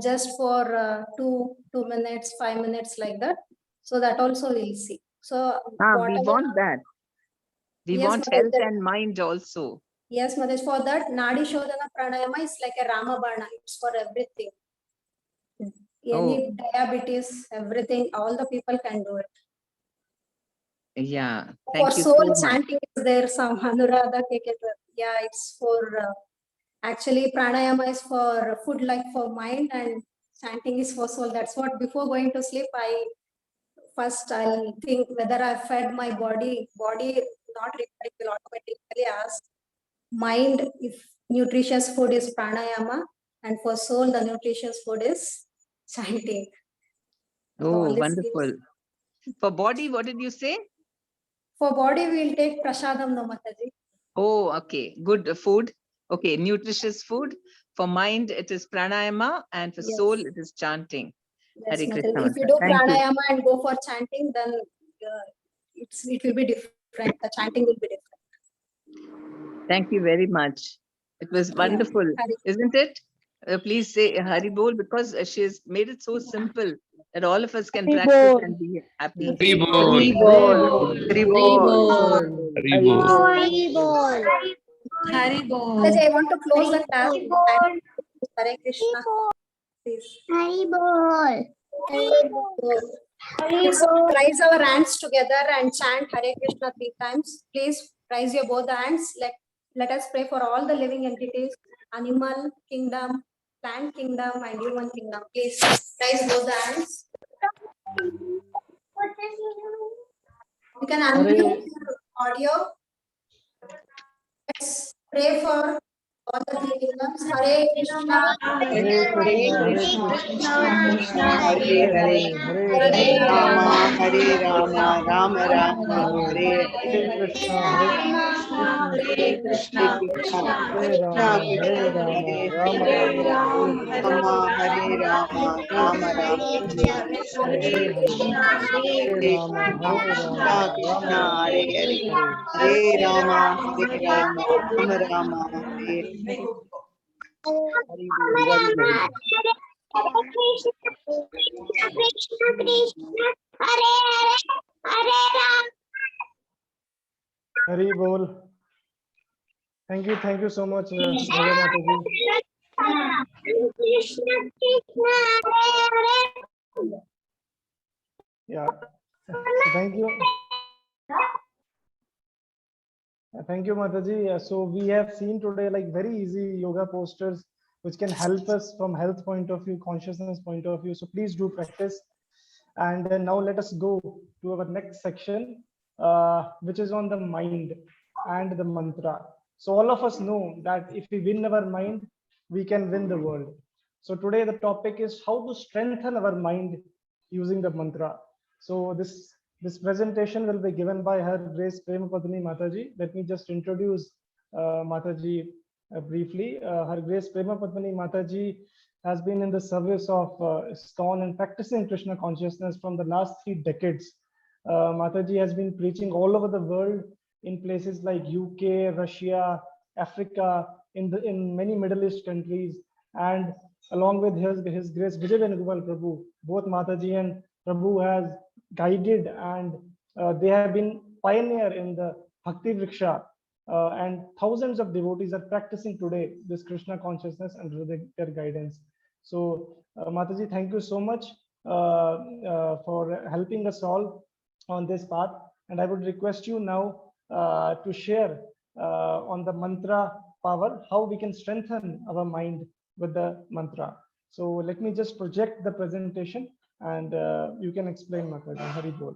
[SPEAKER 3] just for 2 minutes, 5 minutes like that, so that also we'll see. So
[SPEAKER 2] We want that. We
[SPEAKER 3] Yes,
[SPEAKER 2] want
[SPEAKER 3] Madhuri,
[SPEAKER 2] health
[SPEAKER 3] that-
[SPEAKER 2] and mind also.
[SPEAKER 3] yes, Madhesh, for that Nadi Shodhana Pranayama is like a Ramabana. It's for everything. Any diabetes, everything, all the people can do it.
[SPEAKER 2] Yeah,
[SPEAKER 3] For
[SPEAKER 2] thank you
[SPEAKER 3] soul
[SPEAKER 2] so much.
[SPEAKER 3] chanting is there, some Anuradha Keketwar. Yeah, it's for actually pranayama is for food, like for mind, and chanting is for soul. That's what before going to sleep, I'll think whether I fed my body. Body not replying will automatically ask mind if nutritious food is pranayama, and for soul the nutritious food is chanting. So all
[SPEAKER 2] Oh,
[SPEAKER 3] this
[SPEAKER 2] wonderful.
[SPEAKER 3] gives-
[SPEAKER 2] For body, what did you say?
[SPEAKER 3] For body, we'll take prasadam no Mataji.
[SPEAKER 2] Oh, okay. Good food. Okay, nutritious food. For mind, it is pranayama, and for
[SPEAKER 3] Yes.
[SPEAKER 2] soul, it is chanting.
[SPEAKER 3] Yes,
[SPEAKER 2] Hare
[SPEAKER 3] Mataji.
[SPEAKER 2] Krishna,
[SPEAKER 3] If you
[SPEAKER 2] Mataji.
[SPEAKER 3] do
[SPEAKER 2] Thank you.
[SPEAKER 3] pranayama and go for chanting, then it will be different. The chanting will be different.
[SPEAKER 2] Thank you very much. It was wonderful,
[SPEAKER 3] Hari-
[SPEAKER 2] isn't it? Please say Hari Bol, because she has made it so simple that all of us can
[SPEAKER 6] Hari
[SPEAKER 2] practice
[SPEAKER 6] Bol.
[SPEAKER 2] and be happy.
[SPEAKER 1] Yes.
[SPEAKER 5] Hari
[SPEAKER 2] Bol.
[SPEAKER 1] Hari
[SPEAKER 2] Bol.
[SPEAKER 1] Hari
[SPEAKER 2] Bol.
[SPEAKER 5] Hari Bol.
[SPEAKER 4] Hari Bol.
[SPEAKER 3] Mataji, I want to close the class.
[SPEAKER 6] Hari Bol.
[SPEAKER 3] Hare Krishna. Please.
[SPEAKER 6] Hari Bol.
[SPEAKER 3] So, please raise our hands together and chant Hare Krishna 3 times. Please raise your both hands. Let us pray for all the living entities, animal kingdom, plant kingdom, and human kingdom. Please raise both the hands. You can unmute your audio. Let's pray for all the three kingdoms. Hare Krishna.
[SPEAKER 1] Hare Krishna, Hare Krishna,
[SPEAKER 5] Hare Hare.
[SPEAKER 1] Hare
[SPEAKER 5] Rama, Hare Rama, Rama Rama, Hare
[SPEAKER 1] Hare Krishna, Hare Krishna,
[SPEAKER 4] Hare Krishna, Krishna
[SPEAKER 1] Hare Rama, Hare Rama, Rama Rama, Hare
[SPEAKER 5] Rama, Hare Rama, Rama Rama,
[SPEAKER 1] Hare Krishna, Hare Hare, Hare Rama, Hare Rama, Rama
[SPEAKER 5] Krishna,
[SPEAKER 1] Rama,
[SPEAKER 5] Hare Hare,
[SPEAKER 1] Hare
[SPEAKER 5] Hare Rama, Hare Rama, Rama Rama, Hare
[SPEAKER 6] Hari Bol. Hare Krishna, Krishna Krishna, Hare Hare, Hare Ram.
[SPEAKER 1] Hari Bol. Thank you so much, Bhagya Mataji.
[SPEAKER 6] Krishna Krishna, Hare Hare.
[SPEAKER 1] Yeah. Thank you. Thank you, Mataji. So we have seen today like very easy yoga postures which can help us from health point of view, consciousness point of view. So please do practice. And then now let us go to our next section, which is on the mind and the mantra. So all of us know that if we win our mind, we can win the world. So today the topic is how to strengthen our mind using the mantra. So this presentation will be given by Her Grace Premapadini Mataji. Let me just introduce Mataji briefly. Her Grace Premapadini Mataji has been in the service of ISKCON and practicing Krishna consciousness from the last 3 decades. Mataji has been preaching all over the world in places like UK, Russia, Africa, in many Middle East countries, and along with his Grace Vijay Venugopal Prabhu, both Mataji and Prabhu has guided, and they have been pioneer in the Bhakti Vriksha, and thousands of devotees are practicing today this Krishna consciousness under their guidance. So Mataji, thank you so much for helping us all on this path, and I would request you now to share on the mantra power, how we can strengthen our mind with the mantra. So let me just project the presentation and you can explain, Mataji. Hari Bol.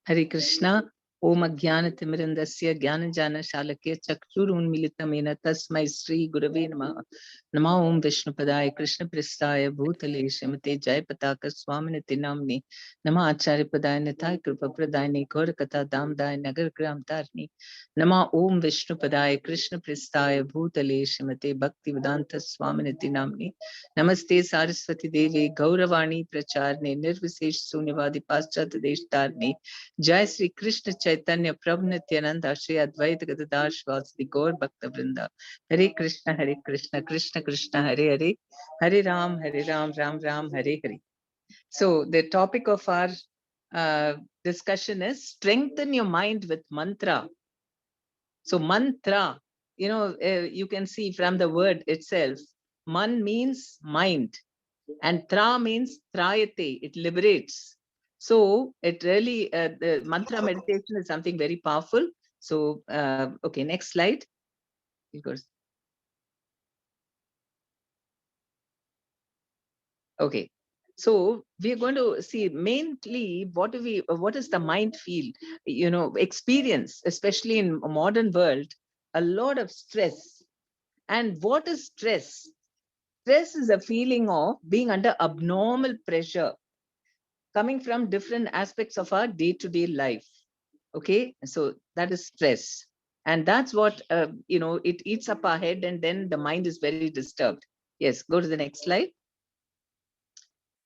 [SPEAKER 2] Hare Krishna. Om Ajnanatimirandasya Jnananjana Shalakya Chakshurunmilitamena Tasmai Shri Gurave Namaha. Nama Om Vishnupadaya Krishna Pristaya Bhutale Srimate Jayapataka Swaminati Namni. Nama Acharya Padaya Nitai Kripa Pradayani Gaurkatha Damdaya Nagar Gram Tarni. Nama Om Vishnupadaya Krishna Pristaya Bhutale Srimate Bhakti Vedanta Swaminati Namni. Namaste Saraswati Devi Gauravani Pracharne Nirvisesh Sunyavadi Paschat Deshtarne. Jai Sri Krishna Chaitanya Prabhu Nityananda Shri Advaita Gadadhar Shivasadi Gaur Bhakta Vrinda. Hare Krishna Krishna Krishna Hare Hare, Hare Ram Ram Ram Hare Hare. So the topic of our discussion is strengthen your mind with mantra. So mantra, you can see from the word itself, man means mind and tra means trayate, it liberates. So it really, the mantra meditation is something very powerful. So, okay, next slide. Of course. Okay, so we're going to see mainly what is the mind feel, experience, especially in a modern world, a lot of stress. And what is stress? Stress is a feeling of being under abnormal pressure coming from different aspects of our day-to-day life. Okay, so that is stress. And that's what, it eats up our head and then the mind is very disturbed. Yes, go to the next slide.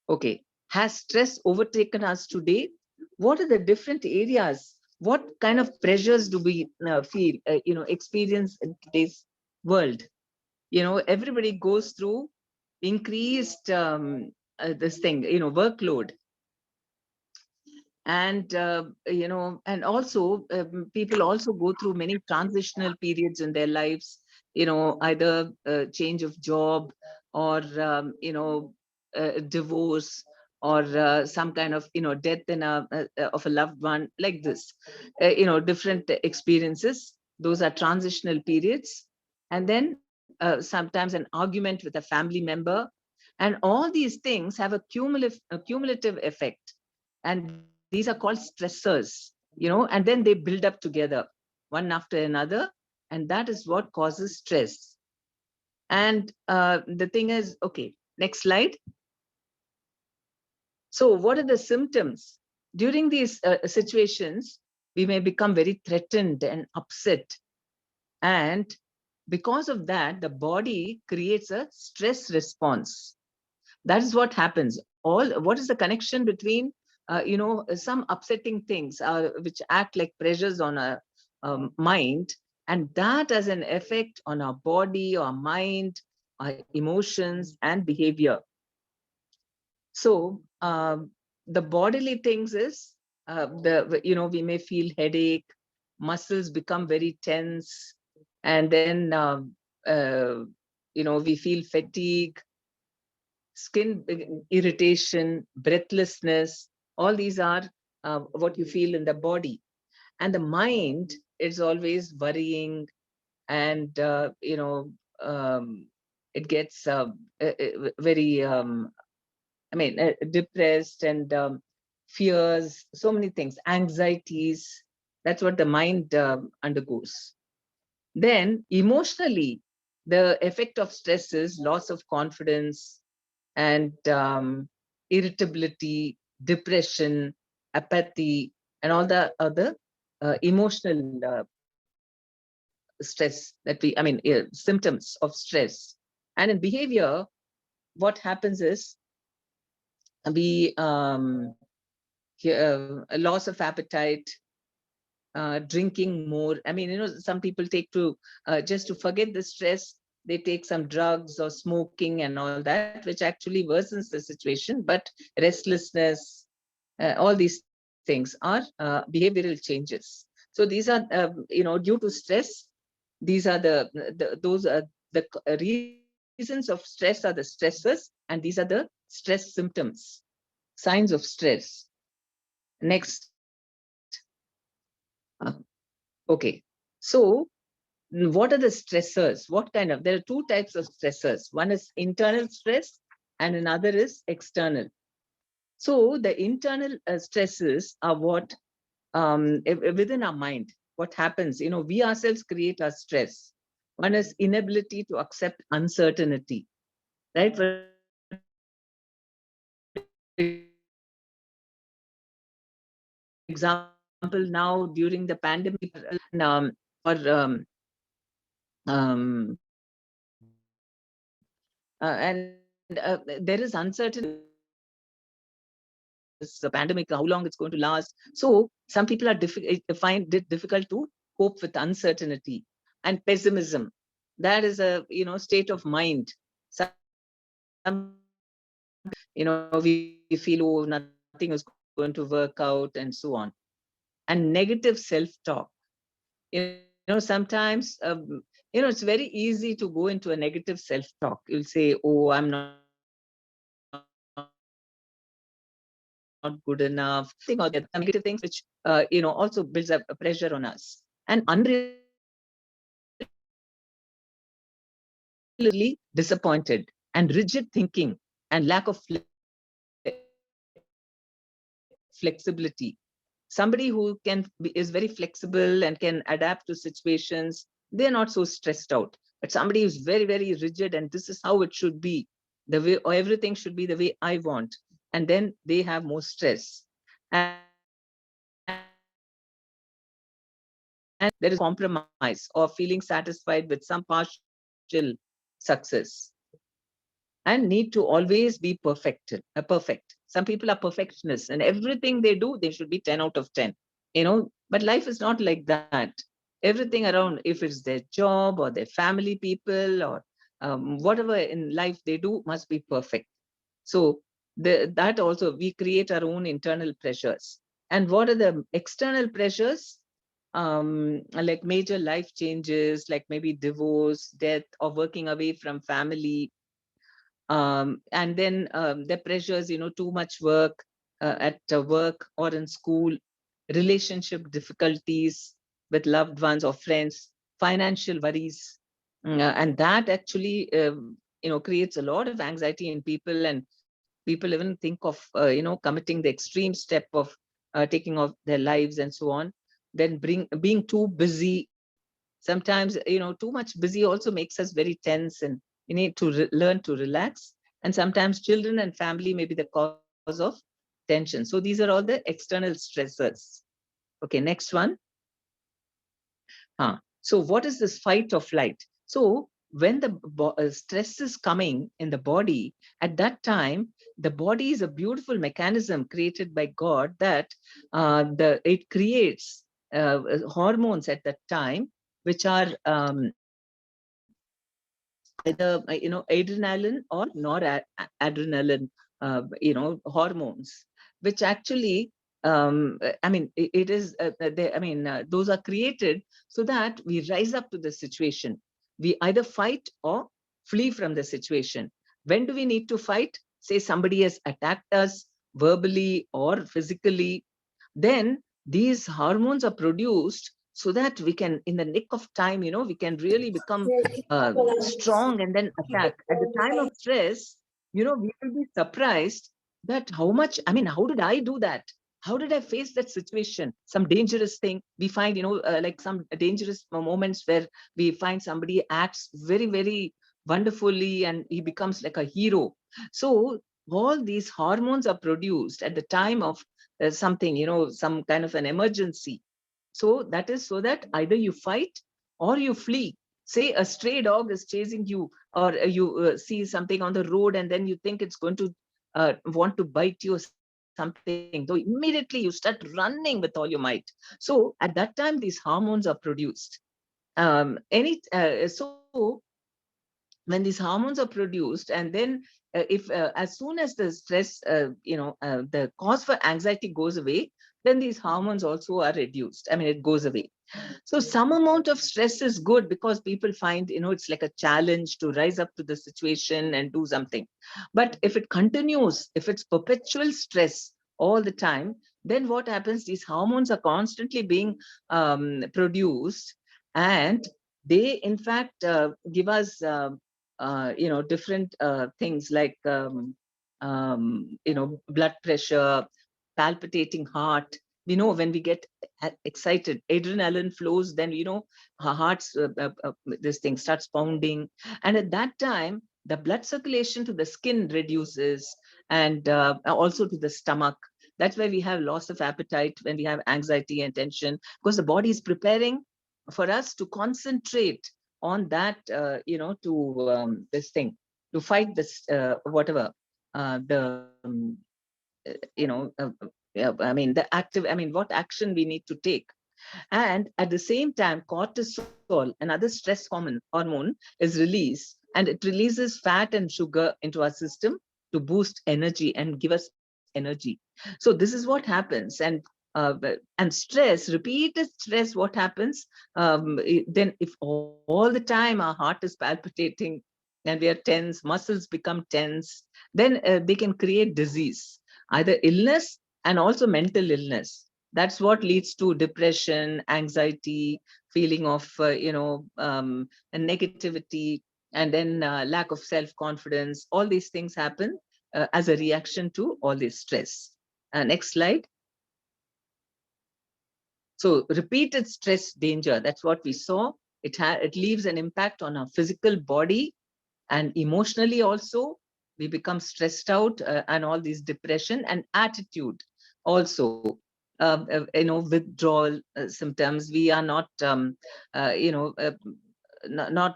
[SPEAKER 2] Okay, has stress overtaken us today? What are the different areas? What kind of pressures do we feel, experience in today's world? Everybody goes through increased this thing, workload. And, and also people also go through many transitional periods in their lives, either change of job or, divorce or some kind of, death of a loved one, like this, different experiences. Those are transitional periods. And then sometimes an argument with a family member. And all these things have a cumulative effect. And these are called stressors, and then they build up together one after another. And that is what causes stress. And the thing is, okay, next slide. So what are the symptoms? During these situations, we may become very threatened and upset. And because of that, the body creates a stress response. That is what happens. What is the connection between some upsetting things which act like pressures on our mind, and that has an effect on our body, our mind, emotions, and behavior. So the bodily things is we may feel headache, muscles become very tense, and then we feel fatigue, skin irritation, breathlessness. All these are what you feel in the body. And the mind is always worrying, and it gets very depressed, and fears, so many things, anxieties. That's what the mind undergoes. Then emotionally, the effect of stress is loss of confidence, and irritability, depression, apathy, and all the other emotional stress that symptoms of stress. And in behavior, what happens is we a loss of appetite, drinking more. Some people take to just to forget the stress, they take some drugs or smoking and all that, which actually worsens the situation. But restlessness, all these things are behavioral changes. So these are due to stress. These are the reasons of stress are the stressors, and these are the stress symptoms, signs of stress. Next. Okay, so what are the stressors? There are two types of stressors. One is internal stress and another is external. So the internal stresses are what within our mind, what happens, we ourselves create our stress. One is inability to accept uncertainty, right? For example, now during the pandemic, there is uncertainty. This pandemic, how long it's going to last. So some people find it difficult to cope with uncertainty and pessimism. That is a state of mind. Some we feel, oh, nothing is going to work out, and so on. And negative self-talk. Sometimes it's very easy to go into a negative self-talk. You'll say, oh, I'm not good enough, or the negative things which also builds up a pressure on us. And unrealistically disappointed, and rigid thinking, and lack of flexibility. Somebody who is very flexible and can adapt to situations, they're not so stressed out. But somebody who's very, very rigid, and this is how it should be, the way, or everything should be the way I want, and then they have more stress. And there is compromise or feeling satisfied with some partial success, and need to always be perfect. Some people are perfectionists, and everything they do, they should be 10 out of 10. But life is not like that. Everything around, if it's their job or their family people, or whatever in life they do, must be perfect. So that also, we create our own internal pressures. And what are the external pressures? Like major life changes, like maybe divorce, death, or working away from family. And then the pressures, too much work at work or in school, relationship difficulties with loved ones or friends, financial worries. And that actually, creates a lot of anxiety in people, and people even think of, committing the extreme step of taking off their lives and so on. Then being too busy. Sometimes, too much busy also makes us very tense, and we need to learn to relax. And sometimes children and family may be the cause of tension. So these are all the external stressors. Okay, next one. So what is this fight or flight? So when the stress is coming in the body, at that time, the body is a beautiful mechanism created by God, that it creates hormones at that time, which are either adrenaline or noradrenaline hormones, which actually it is those are created so that we rise up to the situation. We either fight or flee from the situation. When do we need to fight? Say somebody has attacked us verbally or physically, then these hormones are produced so that we can, in the nick of time, we can really become strong and then attack. At the time of stress, we will be surprised that how did I do that? How did I face that situation? Some dangerous thing we find, like some dangerous moments where we find somebody acts very, very wonderfully and he becomes like a hero. So all these hormones are produced at the time of something, some kind of an emergency. So that is so that either you fight or you flee. Say a stray dog is chasing you, or you see something on the road and then you think it's going to want to bite you or something. So immediately you start running with all your might. So at that time, these hormones are produced. So when these hormones are produced, and then if as soon as the stress, the cause for anxiety goes away, then these hormones also are reduced. It goes away. So some amount of stress is good because people find, it's like a challenge to rise up to the situation and do something. But if it continues, if it's perpetual stress all the time, then what happens? These hormones are constantly being produced, and they in fact give us different things like blood pressure, palpitating heart. When we get excited, adrenaline flows, then our heart's this thing starts pounding, and at that time the blood circulation to the skin reduces, and also to the stomach. That's why we have loss of appetite when we have anxiety and tension, because the body is preparing for us to concentrate on that, to this thing, to fight this whatever the the active, what action we need to take. And at the same time, cortisol, another stress hormone, is released, and it releases fat and sugar into our system to boost energy and give us energy. So this is what happens. And stress, repeated stress, what happens? Then if all the time our heart is palpitating and we are tense, muscles become tense, then they can create disease, either illness and also mental illness. That's what leads to depression, anxiety, feeling of negativity, and then lack of self-confidence. All these things happen as a reaction to all this stress. Next slide. So repeated stress danger, that's what we saw. It leaves an impact on our physical body, and emotionally also we become stressed out, and all these depression and attitude also. Withdrawal symptoms. We are not, not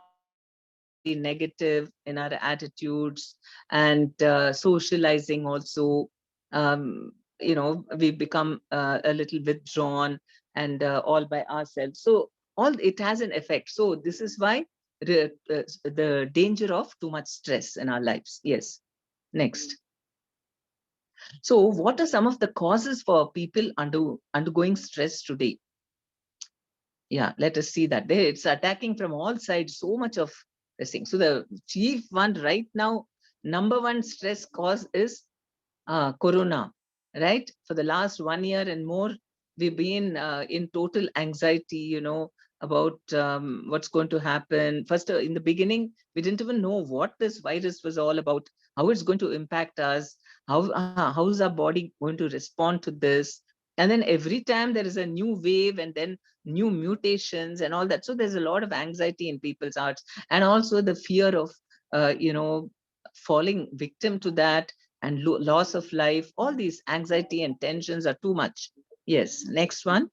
[SPEAKER 2] negative in our attitudes, and socializing also. We become a little withdrawn and all by ourselves. So all it has an effect. So this is why the danger of too much stress in our lives. Yes. Next. So what are some of the causes for people undergoing stress today? Yeah, let us see that. It's attacking from all sides, so much of this thing. So the chief one right now, number one stress cause is corona, right? For the last 1 year and more, we've been in total anxiety, about what's going to happen. First, in the beginning, we didn't even know what this virus was all about, how it's going to impact us, how is our body going to respond to this. And then every time there is a new wave and then new mutations and all that. So there's a lot of anxiety in people's hearts, and also the fear of, falling victim to that, and loss of life. All these anxiety and tensions are too much. Yes. Next one.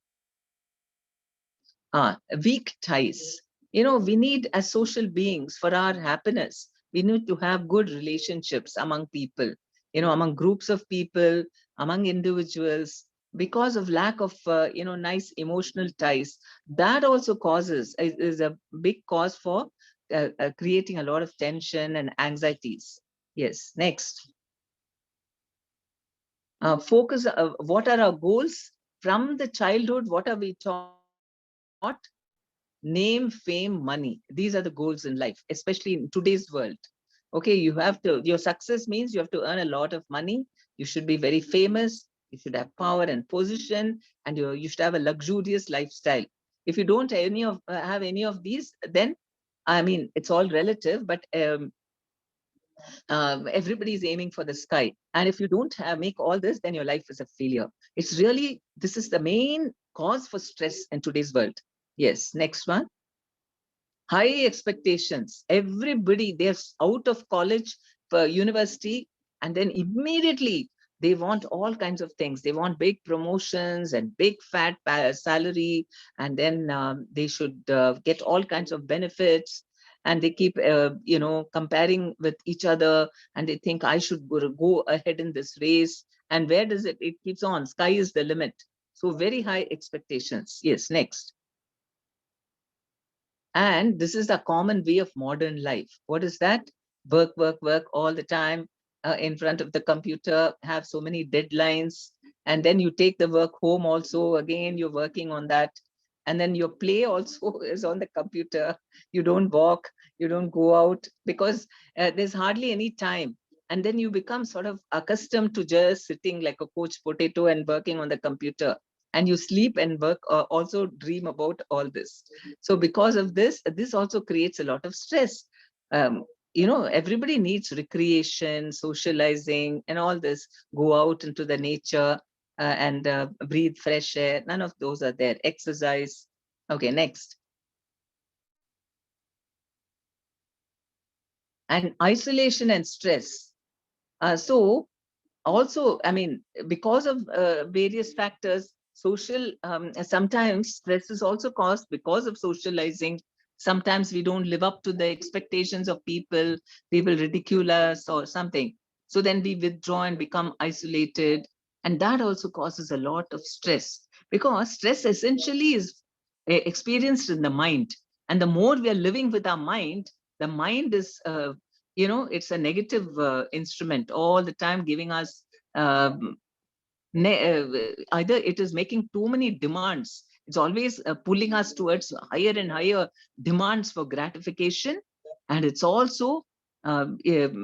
[SPEAKER 2] Weak ties. We need, as social beings, for our happiness, we need to have good relationships among people, among groups of people, among individuals. Because of lack of, nice emotional ties, that also is a big cause for creating a lot of tension and anxieties. Yes, next. Focus, what are our goals? From the childhood, what are we taught? Name, fame, money. These are the goals in life, especially in today's world. Okay, you have to, your success means you have to earn a lot of money. You should be very famous. You should have power and position, and you should have a luxurious lifestyle. If you don't have any of these, then, I mean, it's all relative, but everybody is aiming for the sky. And if you don't make all this, then your life is a failure. It's really, this is the main cause for stress in today's world. Yes, next one. High expectations. Everybody, they're out of college, for university, and then immediately they want all kinds of things. They want big promotions and big fat salary, and then they should get all kinds of benefits. And they keep, comparing with each other, and they think I should go ahead in this race. And where does it keeps on? Sky is the limit. So very high expectations. Yes, next. And this is a common way of modern life. What is that? Work, work, work all the time in front of the computer, have so many deadlines. And then you take the work home also. Again, you're working on that. And then your play also is on the computer. You don't walk, you don't go out, because there's hardly any time. And then you become sort of accustomed to just sitting like a coach potato and working on the computer. And you sleep and work, also dream about all this. So because of this, this also creates a lot of stress. Everybody needs recreation, socializing, and all this. Go out into the nature and breathe fresh air. None of those are there. Exercise. Okay, next. And isolation and stress. So also, I mean, because of various factors, sometimes stress is also caused because of socializing. Sometimes we don't live up to the expectations of people. They will ridicule us or something. So then we withdraw and become isolated. And that also causes a lot of stress, because stress essentially is experienced in the mind. And the more we are living with our mind, the mind is, it's a negative instrument all the time, giving us either it is making too many demands. It's always pulling us towards higher and higher demands for gratification. And it's also, it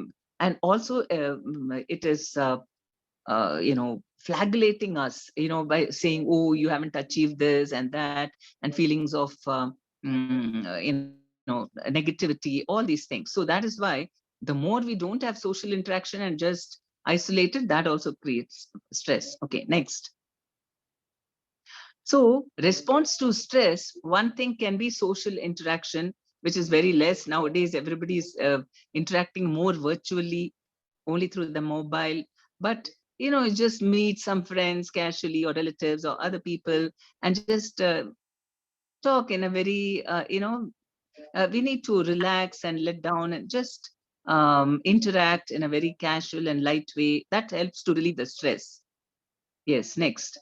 [SPEAKER 2] is, flagellating us, by saying, oh, you haven't achieved this and that, and feelings of, negativity, all these things. So that is why the more we don't have social interaction and just isolated, that also creates stress. Okay, next. So response to stress, one thing can be social interaction, which is very less nowadays. Everybody is interacting more virtually, only through the mobile. But just meet some friends casually, or relatives or other people, and just talk in a very, we need to relax and let down and just interact in a very casual and light way. That helps to relieve the stress. Yes, next.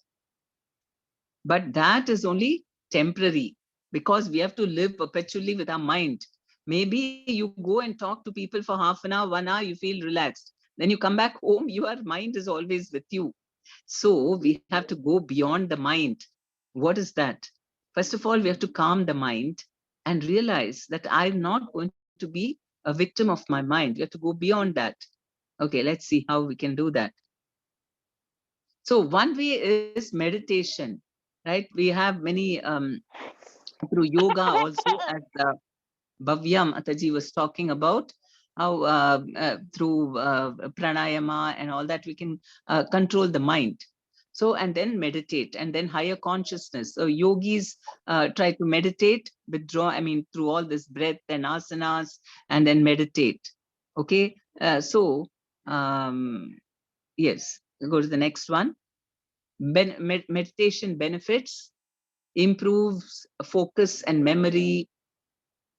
[SPEAKER 2] But that is only temporary, because we have to live perpetually with our mind. Maybe you go and talk to people for half an hour, 1 hour, you feel relaxed. Then you come back home, your mind is always with you. So we have to go beyond the mind. What is that? First of all, we have to calm the mind and realize that I'm not going to be a victim of my mind. We have to go beyond that. Okay, let's see how we can do that. So one way is meditation, right? We have many through yoga also, as Bhavyam Ataji was talking about, how through pranayama and all that, we can control the mind. So, and then meditate, and then higher consciousness. So yogis try to meditate, withdraw, through all this breath and asanas, and then meditate. Okay, yes, go to the next one. Meditation benefits: improves focus and memory.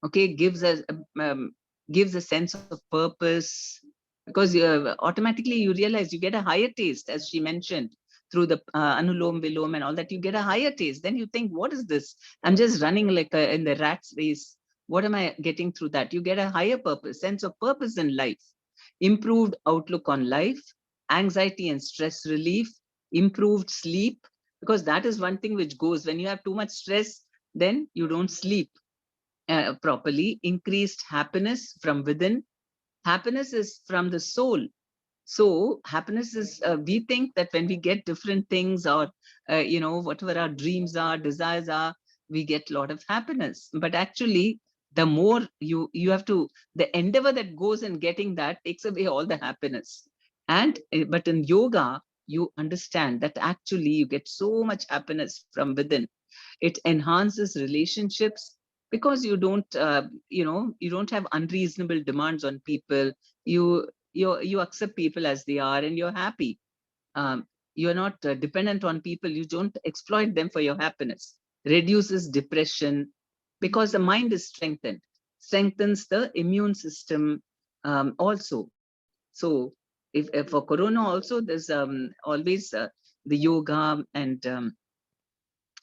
[SPEAKER 2] Okay, gives a sense of purpose, because automatically you realize you get a higher taste, as she mentioned, through the Anulom Vilom and all that. You get a higher taste. Then you think, what is this? I'm just running like in the rat's race. What am I getting through that? You get a higher purpose, sense of purpose in life, improved outlook on life, anxiety and stress relief, improved sleep, because that is one thing which goes when you have too much stress, then you don't sleep properly, increased happiness from within. Happiness is from the soul. So happiness is, we think that when we get different things or, whatever our dreams are, desires are, we get a lot of happiness. But actually, the more you have to, the endeavor that goes in getting that takes away all the happiness. And, but in yoga, you understand that actually you get so much happiness from within. It enhances relationships because you don't, you don't have unreasonable demands on people. You accept people as they are and you're happy. You're not dependent on people. You don't exploit them for your happiness. Reduces depression because the mind is strengthened, strengthens the immune system also. So if for corona also, there's always the yoga and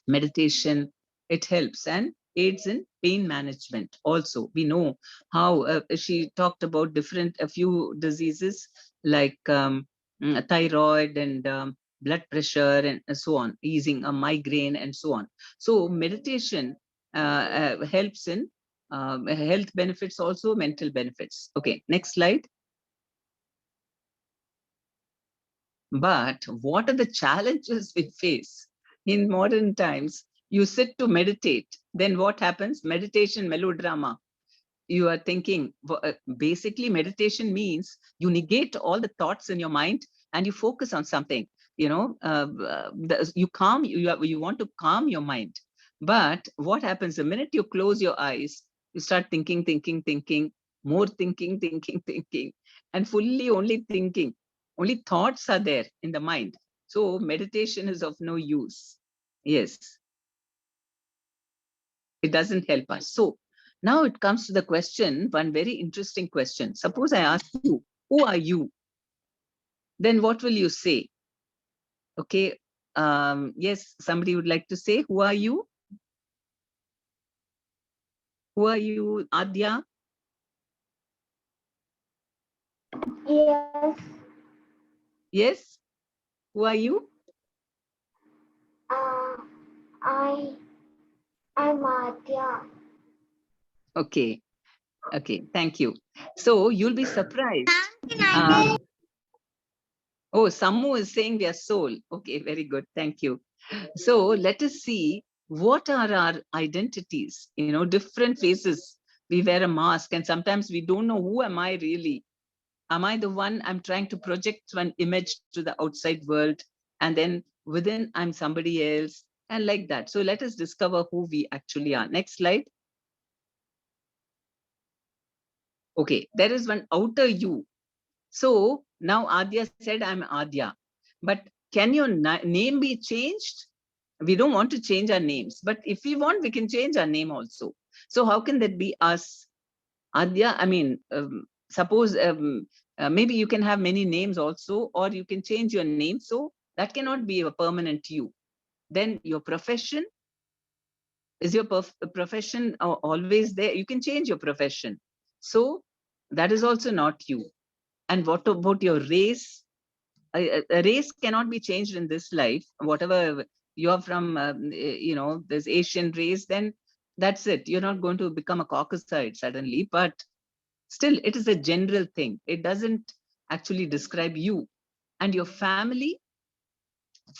[SPEAKER 2] meditation, it helps and aids in pain management also. We know how she talked about a few diseases like thyroid and blood pressure and so on, easing a migraine and so on. So meditation helps in health benefits, also mental benefits. Okay, next slide. But what are the challenges we face in modern times? You sit to meditate, then what happens? Meditation melodrama. You are thinking, basically meditation means you negate all the thoughts in your mind and you focus on something. You want to calm your mind. But what happens the minute you close your eyes, you start thinking, more thinking, and fully only thinking. Only thoughts are there in the mind. So meditation is of no use. Yes. It doesn't help us. So now it comes to the question, one very interesting question. Suppose I ask you, who are you? Then what will you say? Okay. Yes, somebody would like to say, who are you? Who are you, Adya?
[SPEAKER 6] Yes.
[SPEAKER 2] Yes. Who are you?
[SPEAKER 6] I'm Adya.
[SPEAKER 2] Okay. Okay. Thank you. So you'll be surprised. Oh, Sammu is saying we are soul. Okay, very good. Thank you. So let us see what are our identities, different faces. We wear a mask and sometimes we don't know who am I really. Am I the one I'm trying to project one image to the outside world and then within I'm somebody else and like that. So let us discover who we actually are. Next slide. Okay, there is one outer you. So now Adya said I'm Adya, but can your name be changed? We don't want to change our names, but if we want, we can change our name also. So how can that be us? Adya, I mean, suppose maybe you can have many names also, or you can change your name. So that cannot be a permanent you. Then your profession, is your profession always there? You can change your profession. So that is also not you. And what about your race? A race cannot be changed in this life. Whatever you're from, this Asian race, then that's it. You're not going to become a Caucasoid suddenly, but still it is a general thing. It doesn't actually describe you. And your family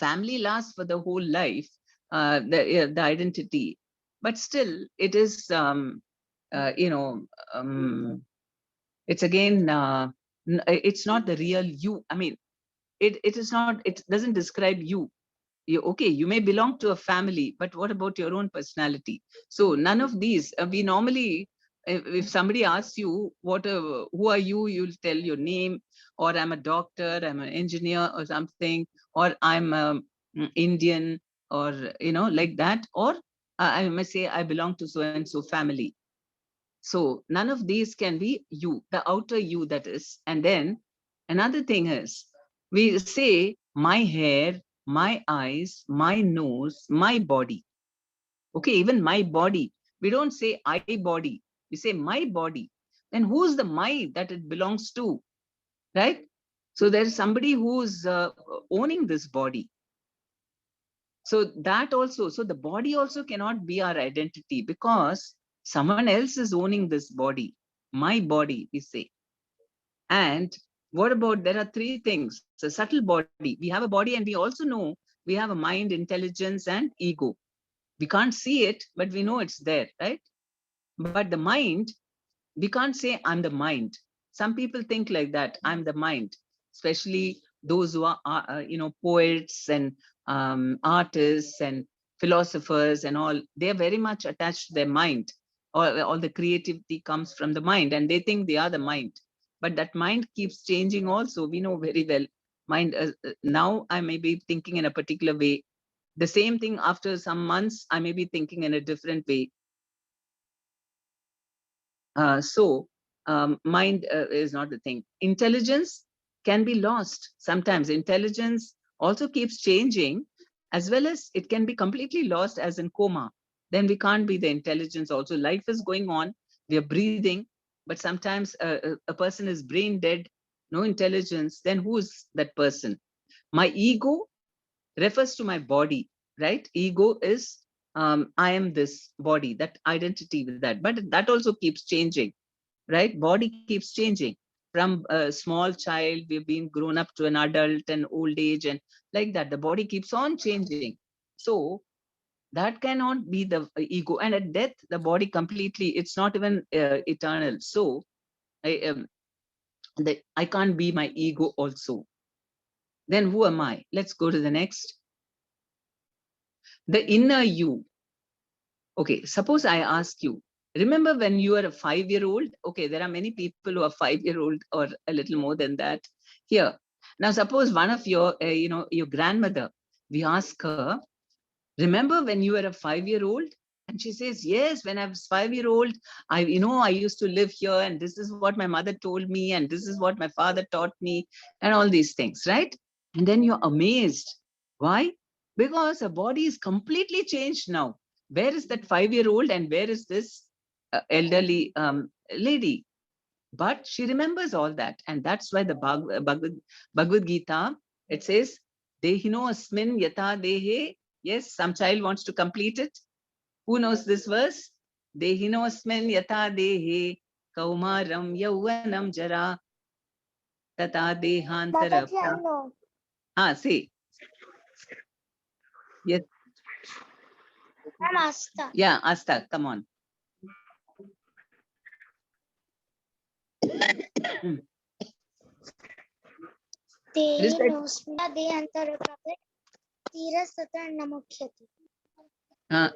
[SPEAKER 2] lasts for the whole life, the identity. But still it is, it's again, it's not the real you. I mean, it is not, it doesn't describe you. Okay, you may belong to a family, but what about your own personality? So none of these, we normally, if somebody asks you, who are you, you'll tell your name, or I'm a doctor, I'm an engineer or something, or I'm Indian, or, like that, or I may say I belong to so-and-so family. So none of these can be you, the outer you, that is. And then another thing is, we say my hair, my eyes, my nose, my body. Okay, even my body. We don't say I body. We say my body. Then who's the my that it belongs to, right? So there's somebody who's owning this body. So that also, so the body also cannot be our identity because someone else is owning this body. My body, we say. And what about, there are three things. It's a subtle body. We have a body and we also know we have a mind, intelligence, and ego. We can't see it, but we know it's there, right? But the mind, we can't say I'm the mind. Some people think like that, I'm the mind, especially those who are poets and artists and philosophers and all. They're very much attached to their mind. All the creativity comes from the mind and they think they are the mind. But that mind keeps changing also. We know very well. Mind, now I may be thinking in a particular way. The same thing after some months, I may be thinking in a different way. Mind is not the thing. Intelligence can be lost. Sometimes intelligence also keeps changing, as well as it can be completely lost as in coma. Then we can't be the intelligence also. Life is going on, we are breathing, but sometimes a person is brain dead, no intelligence. Then who is that person? My ego refers to my body, right? Ego is, I am this body, that identity with that, but that also keeps changing, right? Body keeps changing. From a small child, we've been grown up to an adult and old age, and like that, the body keeps on changing. So that cannot be the ego. And at death, the body completely, it's not even eternal. So I can't be my ego also. Then who am I? Let's go to the next. The inner you. Okay, suppose I ask you, remember when you were a 5-year-old? Okay, there are many people who are 5-year-old or a little more than that here. Now, suppose one of your, your grandmother, we ask her, remember when you were a 5-year-old? And she says, yes, when I was 5-year-old, I used to live here and this is what my mother told me and this is what my father taught me and all these things, right? And then you're amazed. Why? Because her body is completely changed now. Where is that 5-year-old and where is this elderly lady? But she remembers all that. And that's why the Bhagavad Gita, it says, Dehino asmin yata dehe. Yes, some child wants to complete it. Who knows this verse? Dehino asmin yata dehe kaumaram yauvanam jara tata dehantara.
[SPEAKER 6] Mataji, I know.
[SPEAKER 2] Say. Yes.
[SPEAKER 6] I'm Asta.
[SPEAKER 2] Yeah, Asta, come on.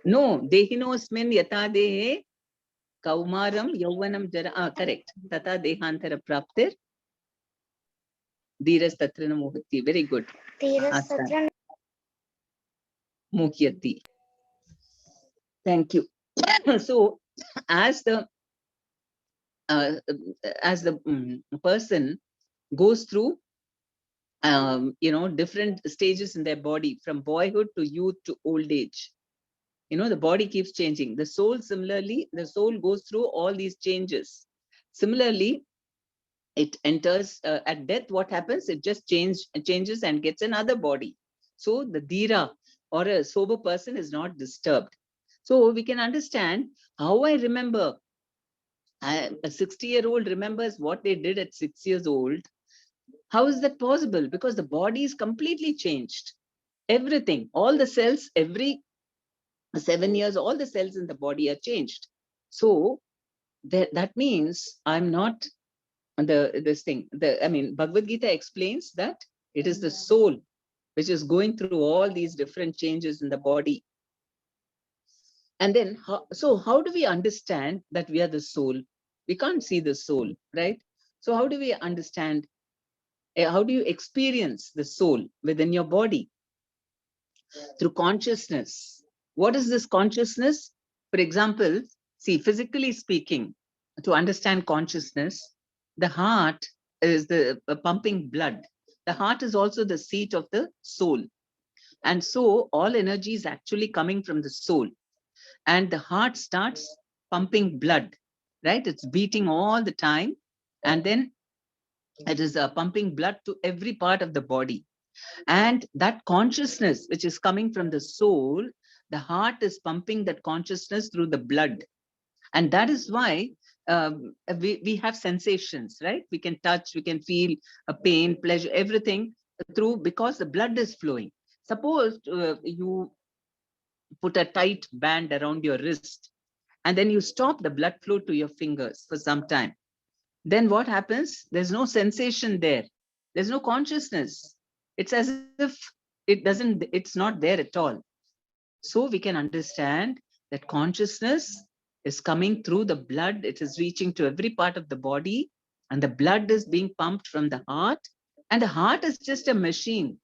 [SPEAKER 2] No, dehinosmin yata dehe kaumaram yauvanam jara. Correct. Tata dehantara praptir dhiras tatrana muhati. Very good. Muhyati. Thank you. So, as the person goes through different stages in their body, from boyhood to youth to old age, the body keeps changing. The soul, similarly, the soul goes through all these changes. Similarly, it enters at death. What happens? It just changes and gets another body. So the dhira, or a sober person, is not disturbed. So we can understand how I remember. A 60-year-old remembers what they did at 6 years old. How is that possible? Because the body is completely changed. Everything, all the cells, every 7 years, all the cells in the body are changed. So that means I'm not this thing. Bhagavad Gita explains that it is the soul which is going through all these different changes in the body. And then, how do we understand that we are the soul? We can't see the soul, right? So how do we understand? How do you experience the soul within your body? Through consciousness. What is this consciousness? For example, see, physically speaking, to understand consciousness, the heart is the pumping blood. The heart is also the seat of the soul. And so all energy is actually coming from the soul. And the heart starts pumping blood, right? It's beating all the time, and then it is pumping blood to every part of the body. And that consciousness which is coming from the soul, the heart is pumping that consciousness through the blood. And that is why we have sensations, right? We can touch, we can feel a pain, pleasure, everything through, because the blood is flowing. Suppose you put a tight band around your wrist, and then you stop the blood flow to your fingers for some time. Then what happens? There's no sensation there. There's no consciousness. It's as if it's not there at all. So we can understand that consciousness is coming through the blood. It is reaching to every part of the body, and the blood is being pumped from the heart. And the heart is just a machine.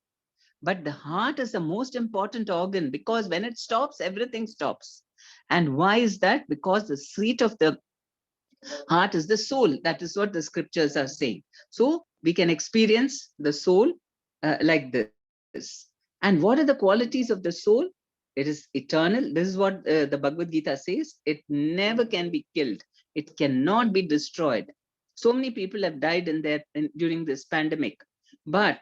[SPEAKER 2] But the heart is the most important organ, because when it stops, everything stops. And why is that? Because the seat of the heart is the soul. That is what the scriptures are saying. So we can experience the soul like this. And what are the qualities of the soul? It is eternal. This is what the Bhagavad Gita says. It never can be killed. It cannot be destroyed. So many people have died during this pandemic. But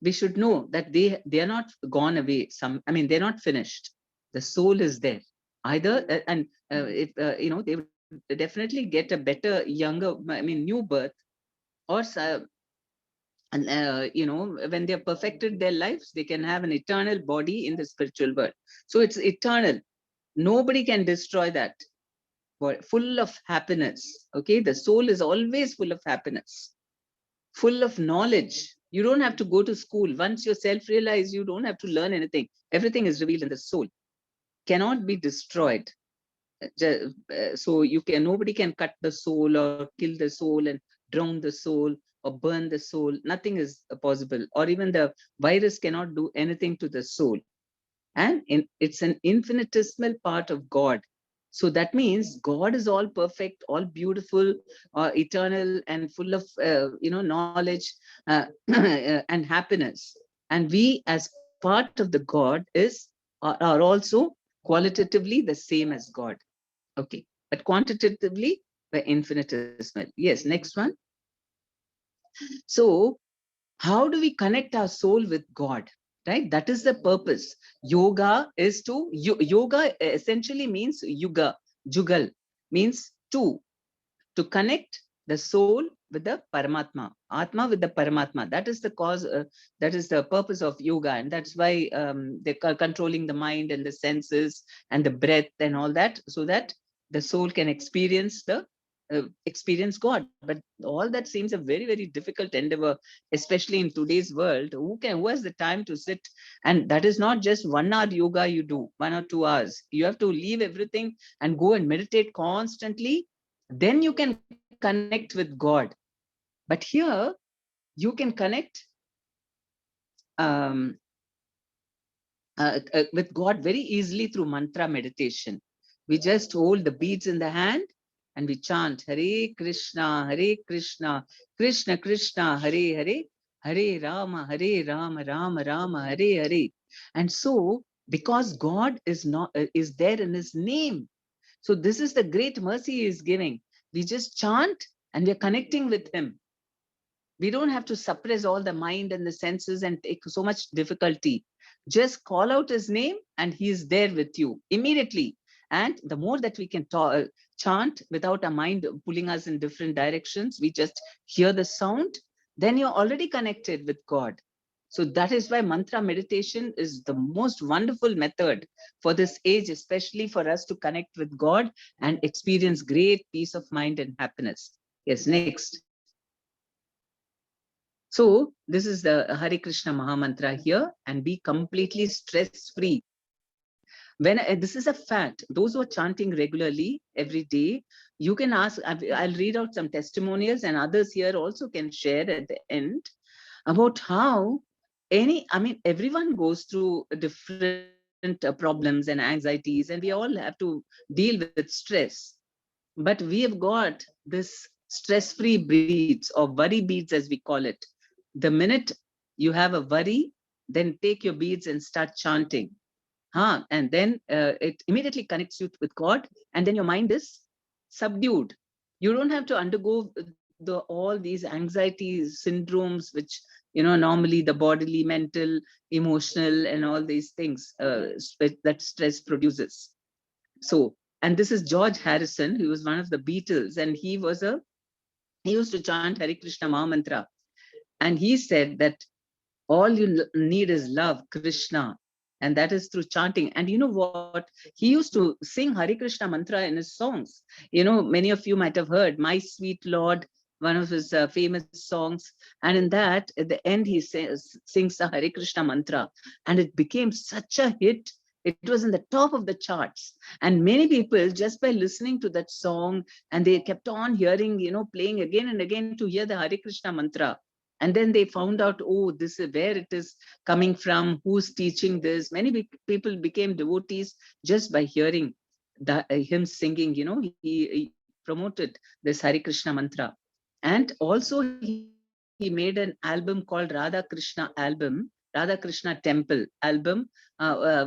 [SPEAKER 2] we should know that they are not gone away. They're not finished. The soul is there. Either they would definitely get a better, younger, new birth, or when they have perfected their lives, they can have an eternal body in the spiritual world. So it's eternal. Nobody can destroy that. Full of happiness. Okay, the soul is always full of happiness, full of knowledge. You don't have to go to school. Once you're self-realized, you don't have to learn anything. Everything is revealed in the soul. Cannot be destroyed. So nobody can cut the soul or kill the soul and drown the soul or burn the soul. Nothing is possible. Or even the virus cannot do anything to the soul. And it's an infinitesimal part of God. So that means God is all perfect, all beautiful, eternal, and full of knowledge and happiness. And we, as part of the God, are also qualitatively the same as God. Okay, but quantitatively we're infinitesimal. Yes, next one. So how do we connect our soul with God? Right? That is the purpose. Yoga is yoga essentially means yuga, jugal, means to connect the soul with the Paramatma, Atma with the Paramatma. That is the cause, that is the purpose of yoga. And that's why they're controlling the mind and the senses and the breath and all that, so that the soul can experience God. But all that seems a very, very difficult endeavor, especially in today's world. Who has the time to sit? And that is not just 1 hour yoga you do, 1 or 2 hours. You have to leave everything and go and meditate constantly. Then you can connect with God. But here you can connect with God very easily through mantra meditation. We just hold the beads in the hand and we chant Hare Krishna, Krishna Krishna, Hare Hare, Hare Rama, Rama Rama, Hare Hare. And so, because God is there in His name. So this is the great mercy He is giving. We just chant and we're connecting with Him. We don't have to suppress all the mind and the senses and take so much difficulty. Just call out His name and He is there with you immediately. And the more that we can chant without our mind pulling us in different directions, we just hear the sound, then you're already connected with God. So that is why mantra meditation is the most wonderful method for this age, especially for us to connect with God and experience great peace of mind and happiness. Yes, next. So this is the Hare Krishna Mahamantra here, and be completely stress-free. This is a fact. Those who are chanting regularly every day, you can ask, I'll read out some testimonials, and others here also can share at the end about how everyone goes through different problems and anxieties, and we all have to deal with stress. But we have got this stress-free beads, or worry beads as we call it. The minute you have a worry, then take your beads and start chanting. And then it immediately connects you with God, and then your mind is subdued. You don't have to undergo all these anxieties, syndromes, which, normally the bodily, mental, emotional, and all these things that stress produces. So, and this is George Harrison, who was one of the Beatles, and he used to chant Hare Krishna Maha Mantra. And he said that all you need is love, Krishna, and that is through chanting. And you know what? He used to sing Hare Krishna mantra in his songs. Many of you might have heard My Sweet Lord, one of his famous songs. And in that, at the end, he sings the Hare Krishna mantra. And it became such a hit. It was in the top of the charts. And many people, just by listening to that song, and they kept on hearing, playing again and again to hear the Hare Krishna mantra. And then they found out, oh, this is where it is coming from, who's teaching this. Many people became devotees just by hearing him singing. He promoted this Hare Krishna mantra. And also he made an album called Radha Krishna Temple album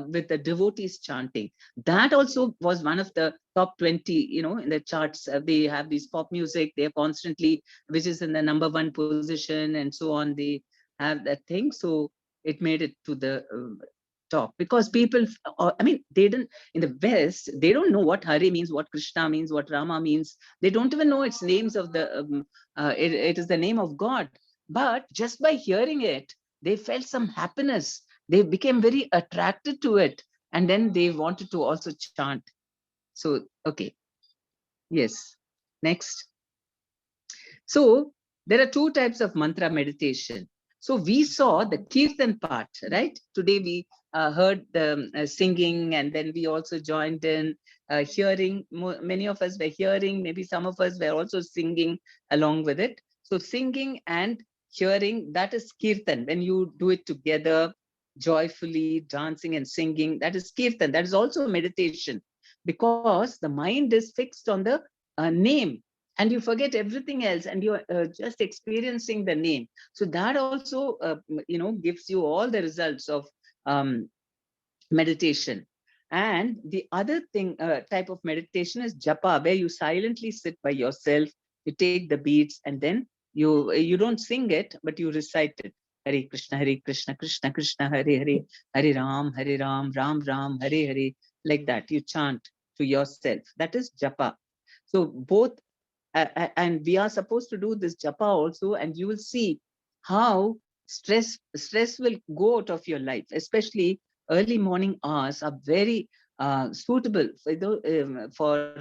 [SPEAKER 2] with the devotees chanting. That also was one of the top 20, in the charts. They have these pop music, they're constantly, which is in the #1 position and so on. They have that thing. So it made it to the top, because people, they didn't, in the West, they don't know what Hare means, what Krishna means, what Rama means. They don't even know its names of the, it is the name of God. But just by hearing it, they felt some happiness. They became very attracted to it. And then they wanted to also chant. So, okay. Yes. Next. So there are two types of mantra meditation. So we saw the Kirtan part, right? Today we heard the singing, and then we also joined in hearing. Many of us were hearing, maybe some of us were also singing along with it. So singing and hearing, that is Kirtan. When you do it together, joyfully, dancing and singing, that is Kirtan. That is also meditation, because the mind is fixed on the name, and you forget everything else, and you're just experiencing the name. So that also, gives you all the results of meditation. And the other thing, type of meditation is japa, where you silently sit by yourself, you take the beats, and then you don't sing it, but you recite it. Hare Krishna, Krishna Krishna, Hare Hare, Hare Ram, Ram Ram, Hare Hare. Like that, you chant to yourself. That is japa. So both, and we are supposed to do this japa also, and you will see how stress will go out of your life. Especially early morning hours are very suitable for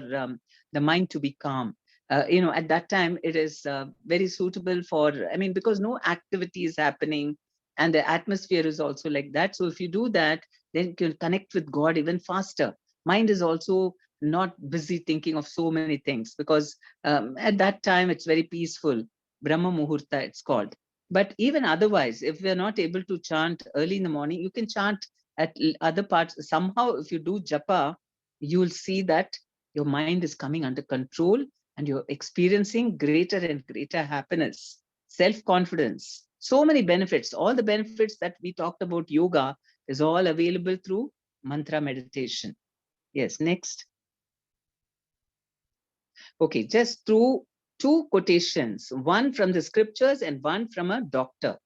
[SPEAKER 2] the mind to be calm. At that time, it is very suitable for, because no activity is happening, and the atmosphere is also like that. So if you do that, then you can connect with God even faster. Mind is also not busy thinking of so many things, because at that time it's very peaceful. Brahma Muhurta, it's called. But even otherwise, if we're not able to chant early in the morning, you can chant at other parts. Somehow, if you do japa, you'll see that your mind is coming under control, and you're experiencing greater and greater happiness, self-confidence, so many benefits. All the benefits that we talked about yoga is all available through mantra meditation. Yes, next. Okay, just through two quotations, one from the scriptures and one from a doctor.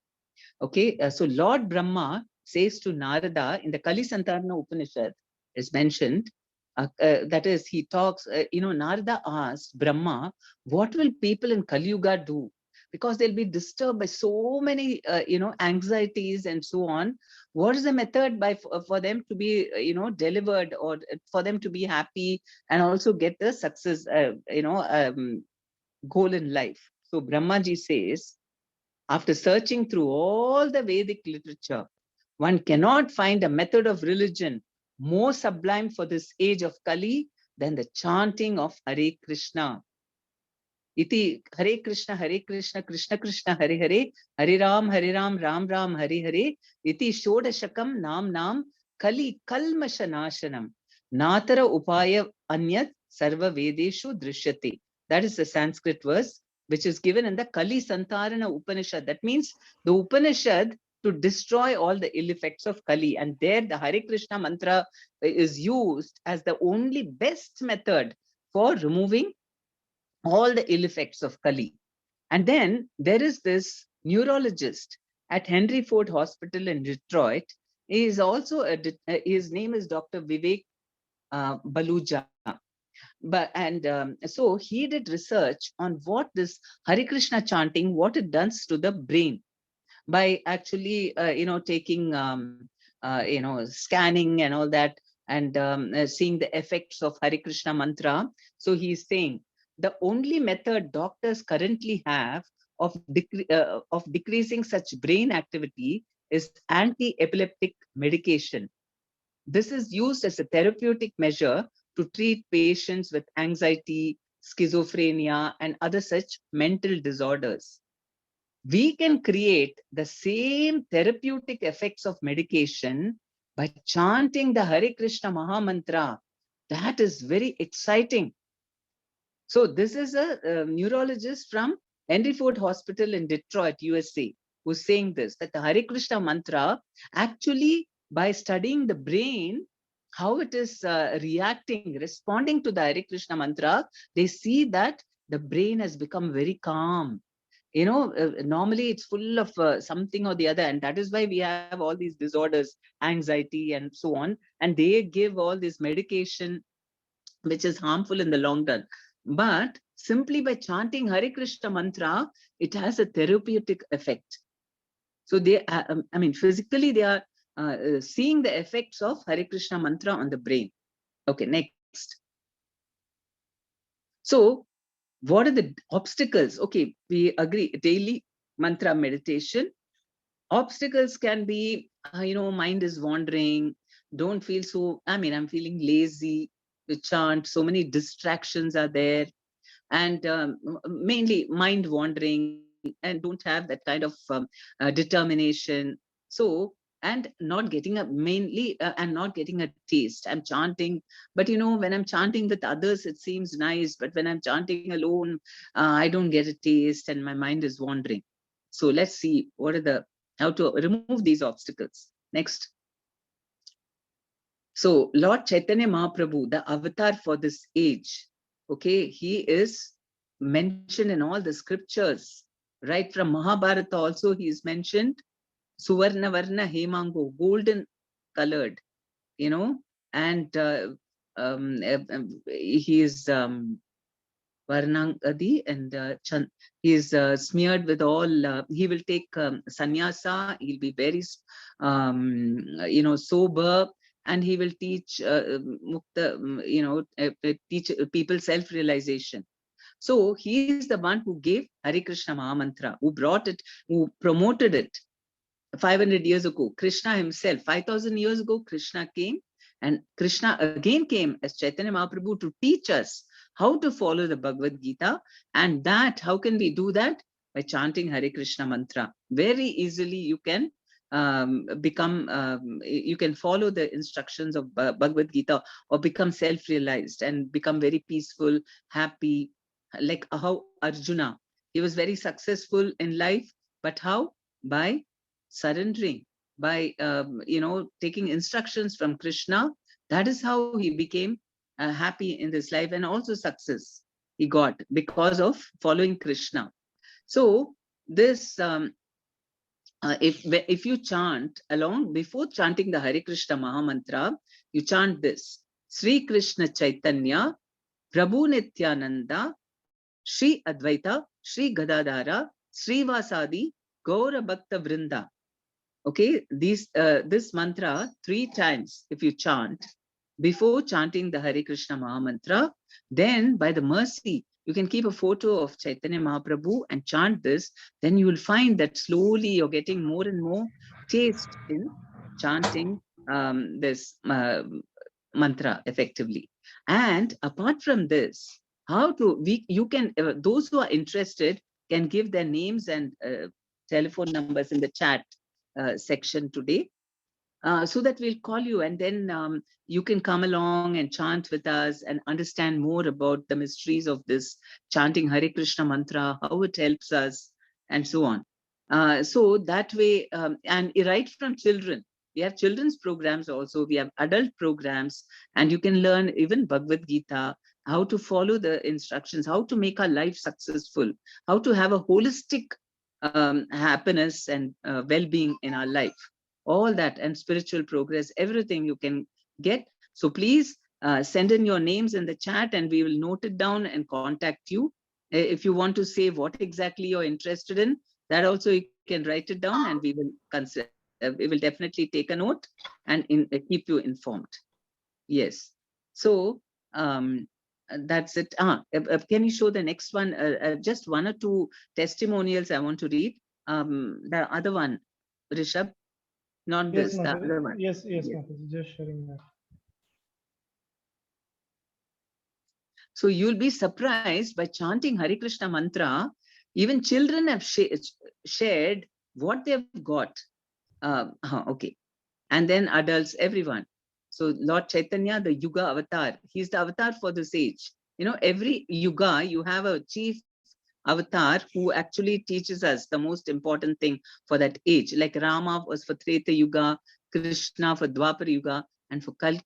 [SPEAKER 2] Okay, so Lord Brahma says to Narada in the Kali Santarana Upanishad, is mentioned, that is, he talks, Narada asked Brahma, what will people in Kali Yuga do? Because they'll be disturbed by so many, anxieties and so on. What is the method for them to be, delivered, or for them to be happy and also get the success, goal in life? So Brahmaji says, after searching through all the Vedic literature, one cannot find a method of religion more sublime for this age of Kali than the chanting of Hare Krishna. Iti Hare Krishna, Krishna Krishna, Hare Hare, Hare Ram, Ram Ram, Hare Hare, Iti Shodashakam Nam Kali Kalmashanashanam, Natara Upaya Anyat Sarva Vedeshu Drishyate. That is the Sanskrit verse, which is given in the Kali Santarana Upanishad. That means the Upanishad to destroy all the ill effects of Kali. And there the Hare Krishna mantra is used as the only best method for removing all the ill effects of Kali. And then there is this neurologist at Henry Ford Hospital in Detroit. He is also his name is Dr. Vivek Baluja. So he did research on what this Hare Krishna chanting, what it does to the brain by actually, taking, scanning and all that, and seeing the effects of Hare Krishna mantra. So he's saying the only method doctors currently have of decreasing such brain activity is anti-epileptic medication. This is used as a therapeutic measure to treat patients with anxiety, schizophrenia, and other such mental disorders. We can create the same therapeutic effects of medication by chanting the Hare Krishna Maha Mantra. That is very exciting. So this is a neurologist from Henry Ford Hospital in Detroit, USA, who's saying this, that the Hare Krishna Mantra, actually by studying the brain, how it is reacting, responding to the Hare Krishna Mantra, they see that the brain has become very calm. Normally it's full of something or the other, and that is why we have all these disorders, anxiety and so on, and they give all this medication which is harmful in the long run. But simply by chanting Hare Krishna mantra, it has a therapeutic effect. So they, physically they are seeing the effects of Hare Krishna mantra on the brain. Okay, next. So what are the obstacles? Okay, we agree, daily mantra meditation. Obstacles can be, mind is wandering, don't feel so, I'm feeling lazy to chant, so many distractions are there, and mainly mind wandering, and don't have that kind of determination. So, and not getting a and not getting a taste. I'm chanting, but when I'm chanting with others, it seems nice, but when I'm chanting alone, I don't get a taste and my mind is wandering. So let's see what are how to remove these obstacles. Next. So Lord Chaitanya Mahaprabhu, the avatar for this age, okay, he is mentioned in all the scriptures, right from Mahabharata also he is mentioned, Suvarna Varna Hemango, golden colored, and he is Varnangadi, and he is smeared with all, he will take sannyasa, he'll be very, sober, and he will teach mukta, teach people self-realization. So he is the one who gave Hare Krishna Mahamantra, who brought it, who promoted it 500 years ago. Krishna himself, 5,000 years ago, Krishna came, and Krishna again came as Chaitanya Mahaprabhu to teach us how to follow the Bhagavad Gita. And that, how can we do that? By chanting Hare Krishna mantra. Very easily you can you can follow the instructions of Bhagavad Gita, or become self-realized and become very peaceful, happy, like how Arjuna, he was very successful in life, but how? By surrendering, by taking instructions from Krishna. That is how he became happy in this life, and also success he got because of following Krishna. So this if you chant along, before chanting the Hare Krishna Mahamantra, you chant this: Sri Krishna Chaitanya Prabhu Nityananda Shri Advaita Shri Gadadhara Srivasadi Gaura Bhakta Vrinda. Okay, this mantra 3 times if you chant before chanting the Hare Krishna Mahamantra, then by the mercy, you can keep a photo of Chaitanya Mahaprabhu and chant this. Then you will find that slowly you're getting more and more taste in chanting this mantra effectively. And apart from this, you can, those who are interested can give their names and telephone numbers in the chat section today, so that we'll call you, and then you can come along and chant with us and understand more about the mysteries of this chanting Hare Krishna mantra, how it helps us, and so on. So that way, and right from children, we have children's programs also, we have adult programs, and you can learn even Bhagavad Gita how to follow the instructions, how to make our life successful, how to have a holistic happiness and well-being in our life. All that and spiritual progress, everything you can get. So please send in your names in the chat and we will note it down and contact you. If you want to say what exactly you're interested in, that also you can write it down and we will consider. We will definitely take a note and keep you informed. Yes. So that's it. Can you show the next one? Just one or two testimonials I want to read. The other one, Rishabh, not
[SPEAKER 1] Yes,
[SPEAKER 2] this, the
[SPEAKER 1] Mataji.
[SPEAKER 2] other one.
[SPEAKER 1] Yes, Mataji. Just sharing that.
[SPEAKER 2] So you'll be surprised by chanting Hare Krishna mantra. Even children have shared what they've got. Okay. And then adults, everyone. So Lord Chaitanya, the Yuga avatar, he's the avatar for this age. You know, every Yuga, you have a chief avatar who actually teaches us the most important thing for that age. Like Rama was for Treta Yuga, Krishna for Dwapara Yuga, and for Kali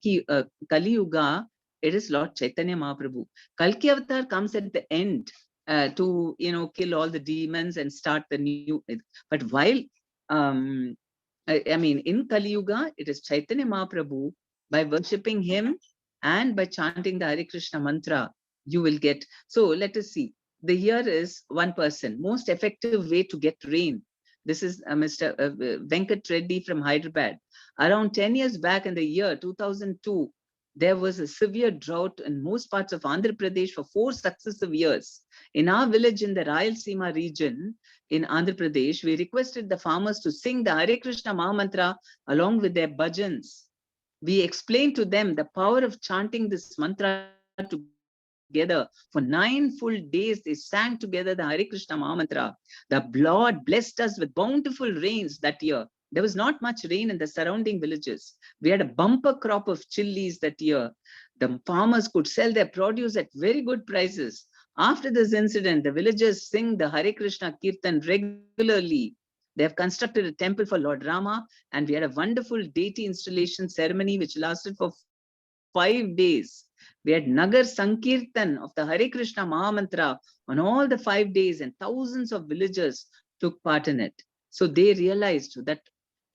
[SPEAKER 2] Yuga, it is Lord Chaitanya Mahaprabhu. Kalki avatar comes at the end to, you know, kill all the demons and start the new. But while I mean, in Kali Yuga, it is Chaitanya Mahaprabhu. By worshipping him and by chanting the Hare Krishna mantra, you will get. So let us see. The here is one person. Most effective way to get rain. This is Mr. Venkat Reddy from Hyderabad. Around 10 years back in the year 2002, there was a severe drought in most parts of Andhra Pradesh for 4 successive years. In our village in the Rayalaseema region, in Andhra Pradesh, we requested the farmers to sing the Hare Krishna Mahamantra along with their bhajans. We explained to them the power of chanting this mantra together. For 9 full days, they sang together the Hare Krishna Mahamantra. The Lord blessed us with bountiful rains that year. There was not much rain in the surrounding villages. We had a bumper crop of chilies that year. The farmers could sell their produce at very good prices. After this incident, the villagers sing the Hare Krishna Kirtan regularly. They have constructed a temple for Lord Rama, and we had a wonderful deity installation ceremony which lasted for 5 days. We had Nagar Sankirtan of the Hare Krishna Mahamantra on all the 5 days, and thousands of villagers took part in it. So they realized that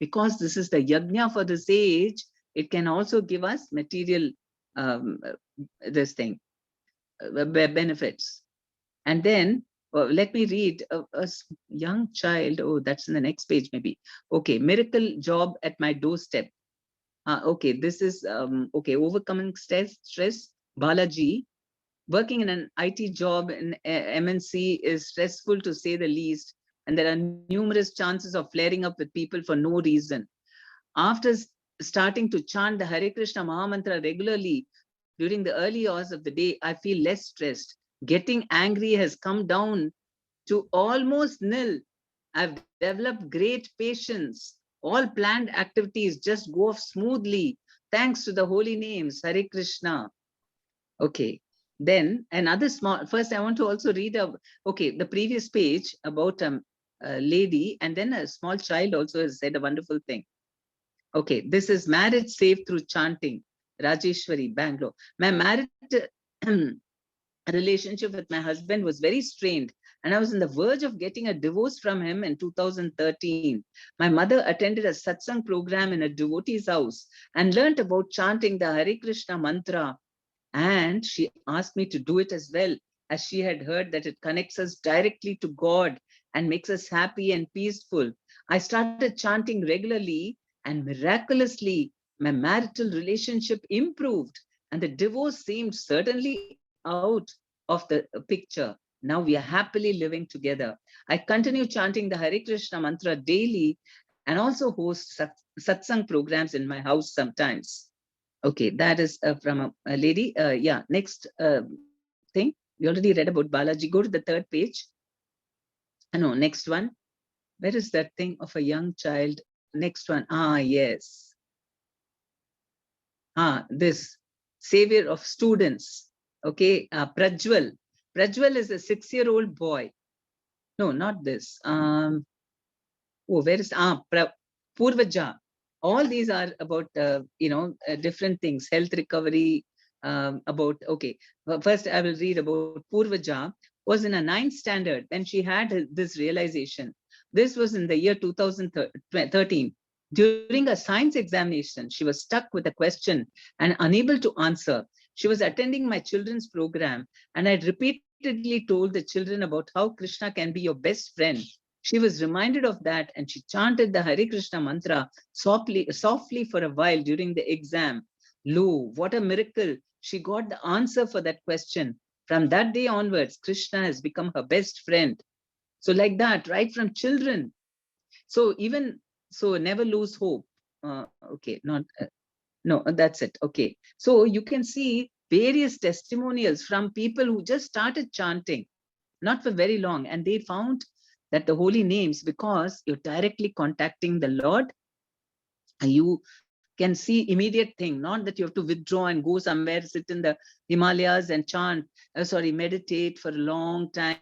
[SPEAKER 2] because this is the yajna for this age, it can also give us material benefits. And then let me read a young child. Oh, that's in the next page maybe. Okay, miracle job at my doorstep. Okay, this is okay, overcoming stress. Balaji, working in an IT job in MNC is stressful to say the least, and there are numerous chances of flaring up with people for no reason. After starting to chant the Hare Krishna Mahamantra regularly during the early hours of the day, I feel less stressed. Getting angry has come down to almost nil. I've developed great patience. All planned activities just go off smoothly thanks to the holy names, Hare Krishna. Okay, then another small, first I want to also read, the previous page about a lady, and then a small child also has said a wonderful thing. Okay, this is marriage saved through chanting. Rajeshwari, Bangalore. My marriage relationship with my husband was very strained, and I was on the verge of getting a divorce from him in 2013. My mother attended a satsang program in a devotee's house and learnt about chanting the Hare Krishna mantra. And she asked me to do it as well, as she had heard that it connects us directly to God and makes us happy and peaceful. I started chanting regularly, and miraculously, my marital relationship improved, and the divorce seemed certainly out of the picture. Now we are happily living together. I continue chanting the Hare Krishna mantra daily and also host satsang programs in my house sometimes. Okay, that is from a lady. Yeah, next thing. We already read about Balaji. Go to the 3rd page. No, next one. Where is that thing of a young child? Next one. Yes. This savior of students. Okay, Prajwal. Prajwal is a 6-year-old boy. No, not this. Where is Purvaja? All these are about different things: health recovery, about, okay, first I will read about Purvaja, was in a 9th standard when she had this realization. This was in the year 2013. During a science examination, she was stuck with a question and unable to answer. She was attending my children's program, and I repeatedly told the children about how Krishna can be your best friend. She was reminded of that, and she chanted the Hare Krishna mantra softly for a while during the exam. Lo, what a miracle! She got the answer for that question. From that day onwards, Krishna has become her best friend. So like that, right from children. So even, so never lose hope. Okay, not, no, that's it. Okay. So you can see various testimonials from people who just started chanting, not for very long, and they found that the holy names, because you're directly contacting the Lord, you can see immediate thing, not that you have to withdraw and go somewhere, sit in the Himalayas and chant, meditate for a long time.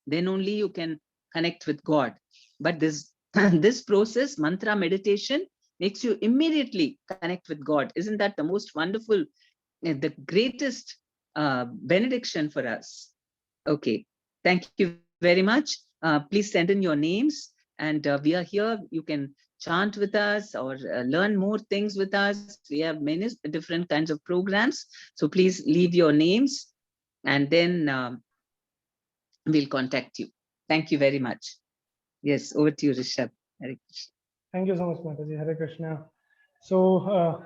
[SPEAKER 2] Then only you can connect with God. But this, this process, mantra meditation, makes you immediately connect with God. Isn't that the most wonderful, the greatest benediction for us? Okay, thank you very much. Please send in your names, and we are here. You can chant with us or learn more things with us. We have many different kinds of programs. So please leave your names, and then we'll contact you. Thank you very much. Yes, over to you, Rishabh. Hare Krishna.
[SPEAKER 1] Thank you so much, Mataji. Hare Krishna. So,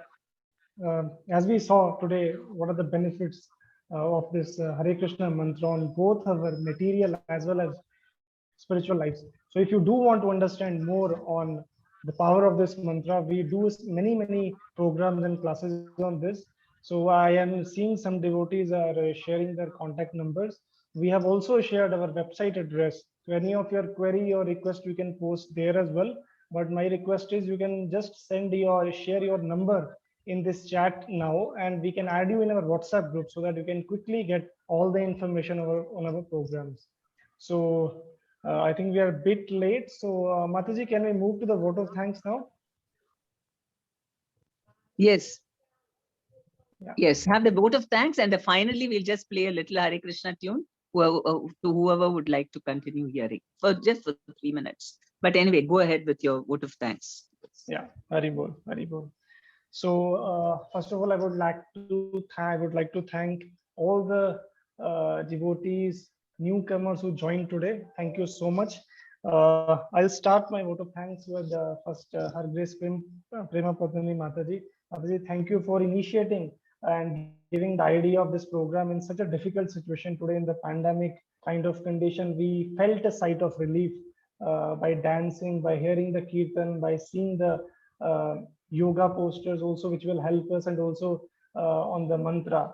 [SPEAKER 1] as we saw today, what are the benefits of this Hare Krishna mantra on both our material as well as spiritual lives? So, if you do want to understand more on the power of this mantra, we do many programs and classes on this. So, I am seeing some devotees are sharing their contact numbers. We have also shared our website address. So, any of your query or request, you can post there as well. But my request is you can just share your number in this chat now, and we can add you in our WhatsApp group so that you can quickly get all the information on our programs. So I think we are a bit late. So Mataji, can we move to the vote of thanks now?
[SPEAKER 2] Yes.
[SPEAKER 1] Yeah.
[SPEAKER 2] Yes, have the vote of thanks, and finally we'll just play a little Hare Krishna tune to whoever would like to continue hearing for just for 3 minutes. But anyway, go ahead with your vote of thanks.
[SPEAKER 1] Yeah, very good, very good. So first of all, I would like to thank all the devotees, newcomers who joined today. Thank you so much. I'll start my vote of thanks with first Her Grace Prema Padmini Mataji. Mataji, thank you for initiating and giving the idea of this program in such a difficult situation today in the pandemic kind of condition. We felt a sight of relief by dancing, by hearing the kirtan, by seeing the yoga posters also, which will help us, and also on the mantra.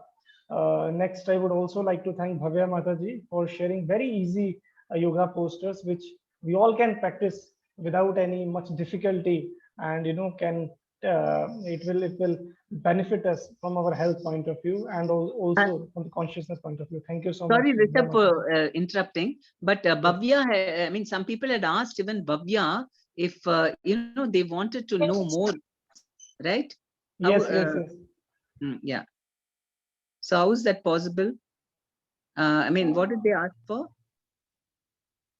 [SPEAKER 1] Next, I would also like to thank Bhavya Mataji for sharing very easy yoga posters, which we all can practice without any much difficulty, and it will benefit us from our health point of view, and also from the consciousness point of view. Thank you so much.
[SPEAKER 2] Sorry, Rishabh, for interrupting, but Bhavya, I mean, some people had asked even Bhavya if they wanted to know more, right?
[SPEAKER 1] Yes,
[SPEAKER 2] how,
[SPEAKER 1] yes.
[SPEAKER 2] Yeah. So how is that possible? I mean, what did they ask for?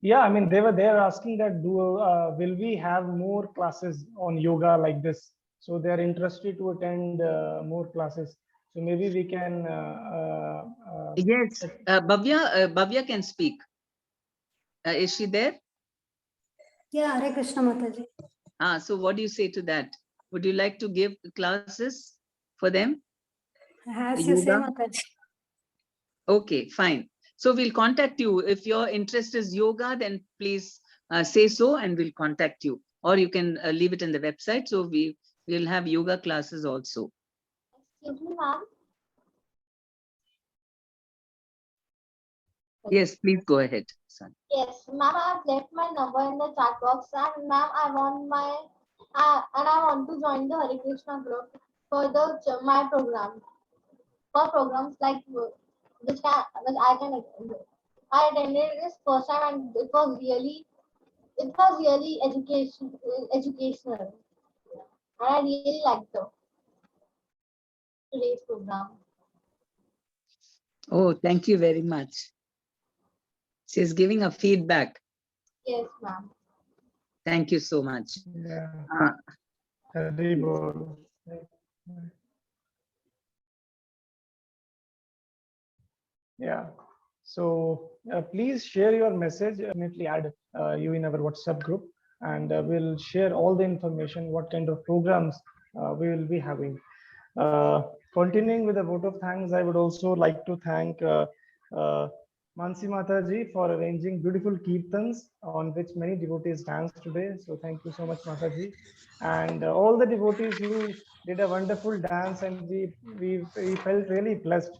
[SPEAKER 1] Yeah, I mean, they were there asking that will we have more classes on yoga like this? So they are interested to attend more classes. So maybe we can.
[SPEAKER 2] Yes, Bhavya can speak. Is she there?
[SPEAKER 3] Yeah, Hare Krishna Mataji.
[SPEAKER 2] So what do you say to that? Would you like to give classes for them?
[SPEAKER 3] As you say, Mataji.
[SPEAKER 2] Okay, fine. So we'll contact you. If your interest is yoga, then please say so and we'll contact you. Or you can leave it in the website. So we'll have yoga classes also.
[SPEAKER 6] Excuse me, ma'am.
[SPEAKER 2] Yes, please go ahead, son.
[SPEAKER 6] Yes, ma'am, I've left my number in the chat box, and ma'am, I want to join the Hare Krishna group for my program. For programs like which I can. I attended this first time, and it was really educational, and I really liked today's program.
[SPEAKER 2] Oh, thank you very much. She's giving a feedback.
[SPEAKER 6] Yes, ma'am.
[SPEAKER 2] Thank you so much.
[SPEAKER 1] Yeah.
[SPEAKER 2] Uh,
[SPEAKER 1] Hari Bol. Yeah. So please share your message. Definitely add you in our WhatsApp group, and we'll share all the information, what kind of programs we will be having. Continuing with the vote of thanks, I would also like to thank Mansi Mataji for arranging beautiful kirtans on which many devotees dance today. So thank you so much, Mataji. And all the devotees who did a wonderful dance, and we felt really blessed,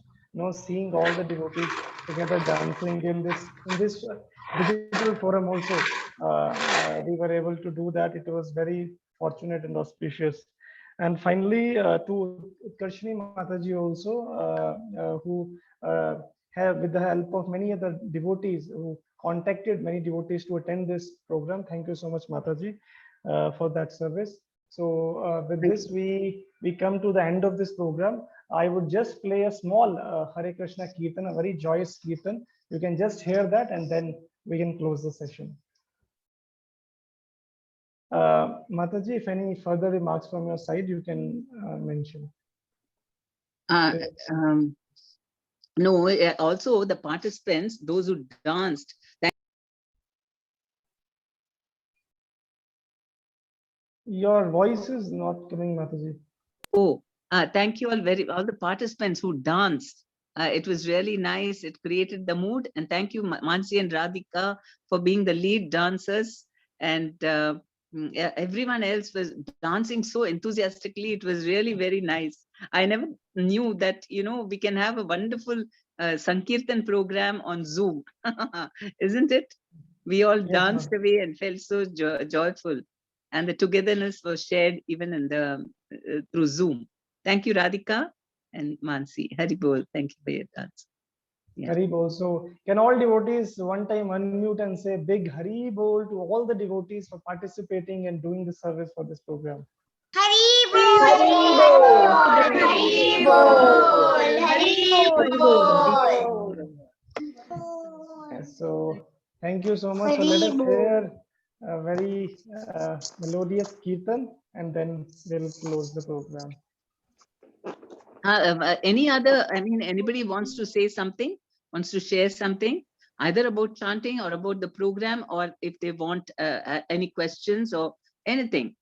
[SPEAKER 1] seeing all the devotees together dancing in this digital forum also. We were able to do that. It was very fortunate and auspicious. And finally, to Utkarshini Mataji also, who have, with the help of many other devotees, who contacted many devotees to attend this program. Thank you so much, Mataji, for that service. So with this, we come to the end of this program. I would just play a small Hare Krishna Kirtan, a very joyous Kirtan. You can just hear that, and then we can close the session. Mataji, if any further remarks from your side, you can mention.
[SPEAKER 2] No, also the participants, those who danced.
[SPEAKER 1] Your voice is not coming, Mataji.
[SPEAKER 2] Oh, thank you all the participants who danced. It was really nice. It created the mood. And thank you, Mansi and Radhika, for being the lead dancers. And everyone else was dancing so enthusiastically. It was really very nice. I never knew that, we can have a wonderful Sankirtan program on Zoom, isn't it? We all danced away and felt so joyful. And the togetherness was shared even in the through Zoom. Thank you, Radhika and Mansi. Hari Bol. Thank you for your dance.
[SPEAKER 1] Yeah. Hari Bol. So can all devotees one time unmute and say big Hari Bol to all the devotees for participating and doing the service for this program?
[SPEAKER 6] Hari Bol! Hari Bol! Hari Bol!
[SPEAKER 1] So thank you so much. So let us hear a very melodious Kirtan, and then we'll close the program.
[SPEAKER 2] Anybody wants to say something, wants to share something, either about chanting or about the program, or if they want any questions or anything.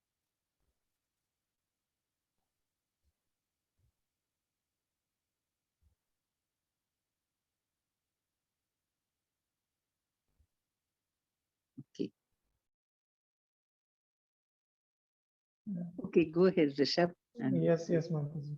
[SPEAKER 2] Okay. Okay, go ahead, Rishabh.
[SPEAKER 1] Yes, Mataji.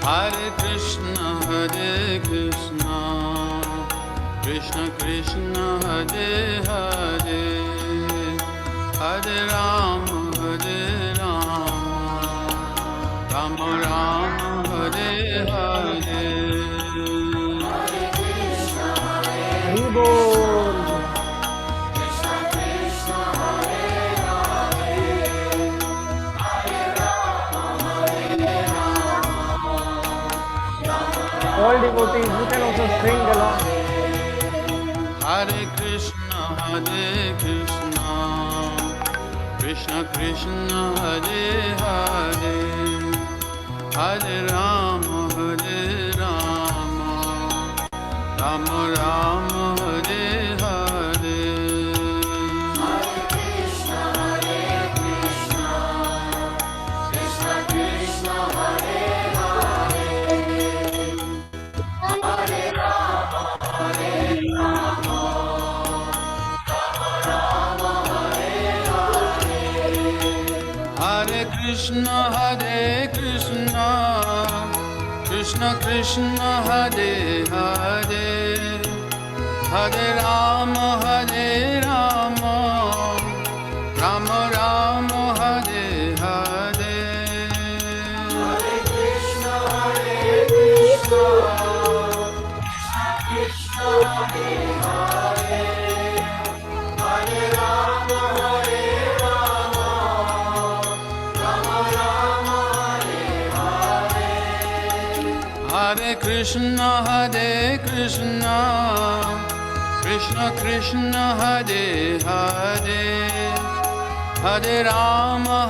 [SPEAKER 7] Hare Krishna, Krishna Krishna, Hare Hare, Hare Rama, Rama Rama, Hare Hare. Hare Krishna,
[SPEAKER 1] Hari Bol.
[SPEAKER 7] Krishna Krishna, Hare Hare, Hare Rama,
[SPEAKER 1] All devotees, you can also sing along.
[SPEAKER 7] Hare Krishna, Krishna Krishna, Hare Hare, Hare Rama, Rama Rama, Hare Hare. Hare Krishna, Krishna Krishna, Hare Hare, Hare Rama, Hare Krishna, Krishna Krishna, Hare Hare, Hare Rama, Rama Rama, Hare Hare. Hare Krishna, Krishna Krishna, Hare Hare, Hare Rama,